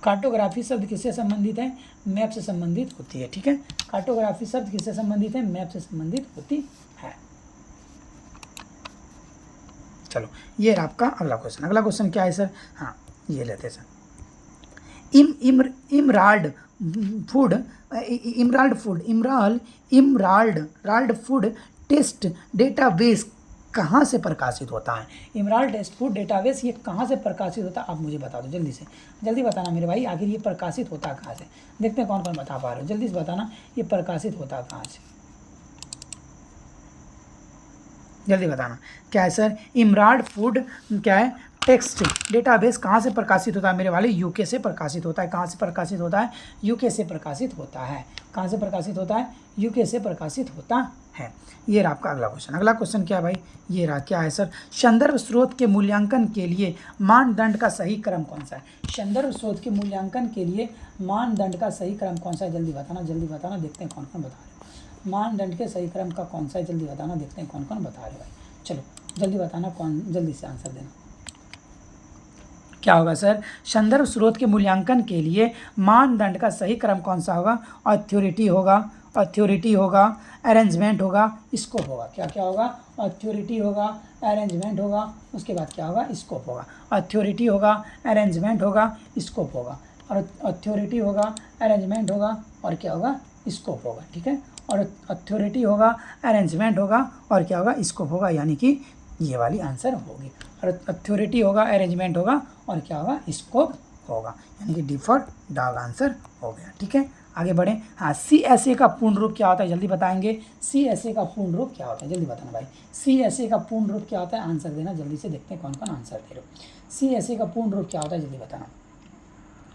कार्टोग्राफी शब्द किससे संबंधित है? मैप से संबंधित होती है। ठीक है, कार्टोग्राफी शब्द किससे संबंधित है? मैप से संबंधित होती है। चलो, ये रहा आपका अगला क्वेश्चन। अगला क्वेश्चन क्या है सर? हाँ, ये लेते हैं sir. Emerald food test database कहाँ से प्रकाशित होता है? इमराल्ड टेस्ट फूड डेटाबेस ये कहाँ से प्रकाशित होता है? आप मुझे बता दो जल्दी से, जल्दी बताना मेरे भाई। आखिर ये प्रकाशित होता कहाँ से? देखते हैं कौन कौन बता पा रहे हो, जल्दी से बताना ये प्रकाशित होता कहाँ से, जल्दी बताना। क्या है सर? इमराल्ड फूड क्या है? टेक्स्ट डेटाबेस कहाँ से प्रकाशित होता है मेरे वाले? यूके से प्रकाशित होता है। कहाँ से प्रकाशित होता है? यूके से प्रकाशित होता है। कहाँ से प्रकाशित होता है? यूके से प्रकाशित होता है। ये रहा आपका अगला क्वेश्चन। अगला क्वेश्चन क्या है भाई? ये रहा, क्या है सर? संदर्भ स्रोत के मूल्यांकन के लिए मानदंड का सही क्रम कौन सा है? संदर्भ स्रोत के मूल्यांकन के लिए मानदंड का सही क्रम कौन सा है? जल्दी बताना, जल्दी बताना, देखते हैं कौन कौन बता रहे हो। मानदंड के सही क्रम का कौन सा है? जल्दी बताना, देखते हैं कौन कौन बता रहे हो भाई। चलो जल्दी बताना, कौन, जल्दी से आंसर देना। क्या होगा सर? संदर्भ स्रोत के मूल्यांकन के लिए मानदंड का सही क्रम कौन सा होगा? अथॉरिटी होगा, अरेंजमेंट होगा, स्कोप होगा। क्या क्या होगा? अथॉरिटी होगा, अरेंजमेंट होगा, उसके बाद क्या होगा? स्कोप होगा। अथॉरिटी होगा, अरेंजमेंट होगा, स्कोप होगा। और अथॉरिटी होगा, अरेंजमेंट होगा, और क्या होगा? स्कोप होगा। ठीक है, और अथॉरिटी होगा, अरेंजमेंट होगा, और क्या होगा? स्कोप होगा, यानी कि ये वाली आंसर होगी। और अथॉरिटी होगा, अरेंजमेंट होगा, और क्या होगा? स्कोप होगा, यानी कि डिफॉल्ट डॉग आंसर हो गया। ठीक है, आगे बढ़ें। हाँ, CSA का पूर्ण रूप क्या होता है? जल्दी बताएंगे। CSA का पूर्ण रूप क्या होता है? जल्दी बताना भाई। CSA का पूर्ण रूप क्या होता है? आंसर देना जल्दी से, देखते हैं कौन कौन आंसर दे रहे हो। CSA का पूर्ण रूप क्या होता है? जल्दी बताना।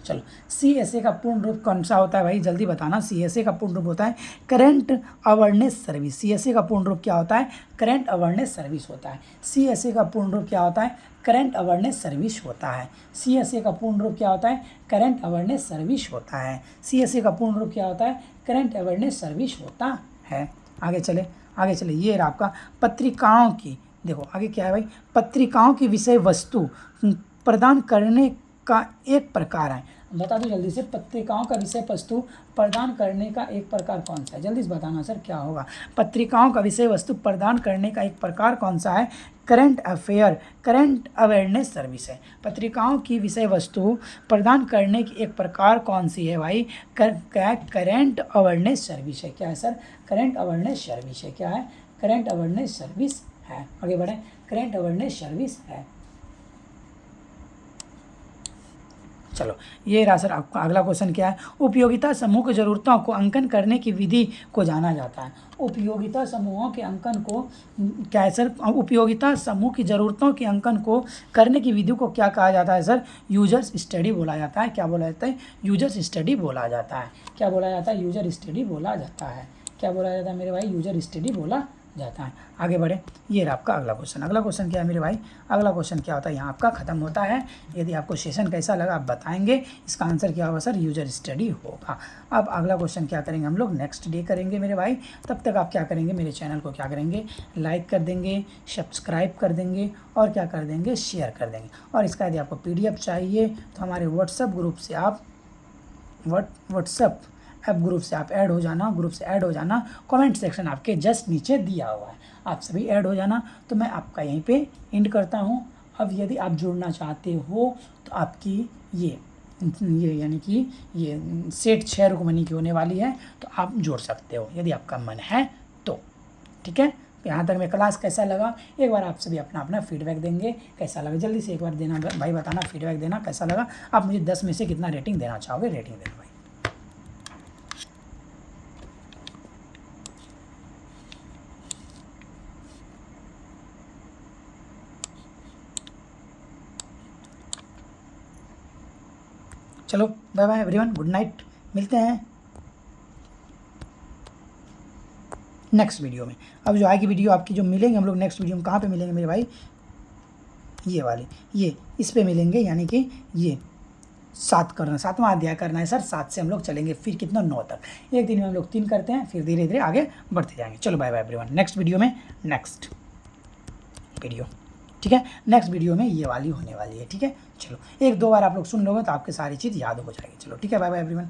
चलो, CSA का पूर्ण रूप कौन सा होता है भाई? जल्दी बताना। CSA का पूर्ण रूप होता है करंट अवेयरनेस सर्विस। CSA का पूर्ण रूप क्या होता है? करंट अवेयरनेस सर्विस होता है। CSA का पूर्ण रूप क्या होता है? करंट अवेयरनेस सर्विस होता है। CSA का पूर्ण रूप क्या होता है? करंट अवेयरनेस सर्विस होता है। CSA का पूर्ण रूप क्या होता है? करंट अवेयरनेस सर्विस होता है। आगे चले, आगे चले। ये रहा आपका पत्रिकाओं की, देखो आगे क्या है भाई? पत्रिकाओं की विषय वस्तु प्रदान करने का एक प्रकार है। बता दो जल्दी से, पत्रिकाओं का विषय वस्तु प्रदान करने का एक प्रकार कौन सा है? जल्दी से बताना सर, क्या होगा? पत्रिकाओं का विषय वस्तु प्रदान करने का एक प्रकार कौन सा है? करंट अवेयरनेस सर्विस है। पत्रिकाओं की विषय वस्तु प्रदान करने की एक प्रकार कौन सी है भाई? करंट अवेयरनेस सर्विस है। क्या है सर? करंट अवेयरनेस सर्विस है। क्या है? करंट अवेयरनेस सर्विस है। आगे बढ़ें, करंट अवेयरनेस सर्विस है। चलो ये रहा सर आपका अगला क्वेश्चन क्या है, उपयोगिता समूह की ज़रूरतों को अंकन करने की विधि को जाना जाता है। उपयोगिता समूहों के अंकन को क्या है सर, उपयोगिता समूह की ज़रूरतों के अंकन को करने की विधि को क्या कहा जाता है सर, यूजर्स स्टडी बोला जाता है। क्या बोला जाता है, यूजर्स स्टडी बोला जाता है। क्या बोला जाता है, यूजर स्टडी बोला जाता है। क्या बोला जाता है मेरे भाई, यूजर स्टडी बोला जाता है। आगे बढ़े, ये रहा आपका अगला क्वेश्चन। अगला क्वेश्चन क्या है मेरे भाई, अगला क्वेश्चन क्या होता है, यहाँ आपका खत्म होता है। यदि आपको सेशन कैसा लगा आप बताएंगे, इसका आंसर क्या होगा सर, यूजर स्टडी होगा। अब अगला क्वेश्चन क्या करेंगे हम लोग, नेक्स्ट डे करेंगे मेरे भाई। तब तक आप क्या करेंगे, मेरे चैनल को क्या करेंगे, लाइक कर देंगे, सब्सक्राइब कर देंगे और क्या कर देंगे, शेयर कर देंगे। और इसका यदि आपको PDF चाहिए तो हमारे व्हाट्सएप ग्रुप से आप व्हाट्सएप ऐप ग्रुप से आप ऐड हो जाना, ग्रुप से ऐड हो जाना। कमेंट सेक्शन आपके जस्ट नीचे दिया हुआ है, आप सभी ऐड हो जाना। तो मैं आपका यहीं पे एंड करता हूँ। अब यदि आप जुड़ना चाहते हो तो आपकी ये यानी कि ये सेट 6 रुकमनी की होने वाली है, तो आप जोड़ सकते हो यदि आपका मन है तो। ठीक है, यहाँ तक मैं क्लास कैसा लगा, एक बार आप सभी अपना अपना फीडबैक देंगे, कैसा लगा जल्दी से एक बार देना भाई, बताना फीडबैक देना कैसा लगा। आप मुझे 10 में से कितना रेटिंग देना चाहोगे, रेटिंग देना भाई। चलो bye bye everyone, good night, मिलते हैं नेक्स्ट वीडियो में। अब जो आगे वीडियो आपकी जो मिलेंगे हम लोग नेक्स्ट वीडियो में, कहाँ पे मिलेंगे मेरे भाई, ये वाली, ये इस पे मिलेंगे, यानी कि ये 7 करना, 7वां अध्याय करना है सर। 7 से हम लोग चलेंगे फिर कितना 9 तक। एक दिन में हम लोग 3 करते हैं, फिर धीरे धीरे आगे बढ़ते जाएंगे। चलो bye bye everyone, next video में, नेक्स्ट वीडियो, ठीक है, नेक्स्ट वीडियो में ये वाली होने वाली है। ठीक है, चलो 1-2 बार आप लोग सुन लोगे तो आपके सारी चीज़ याद हो जाएगी। चलो ठीक है, बाय बाय एवरीवन।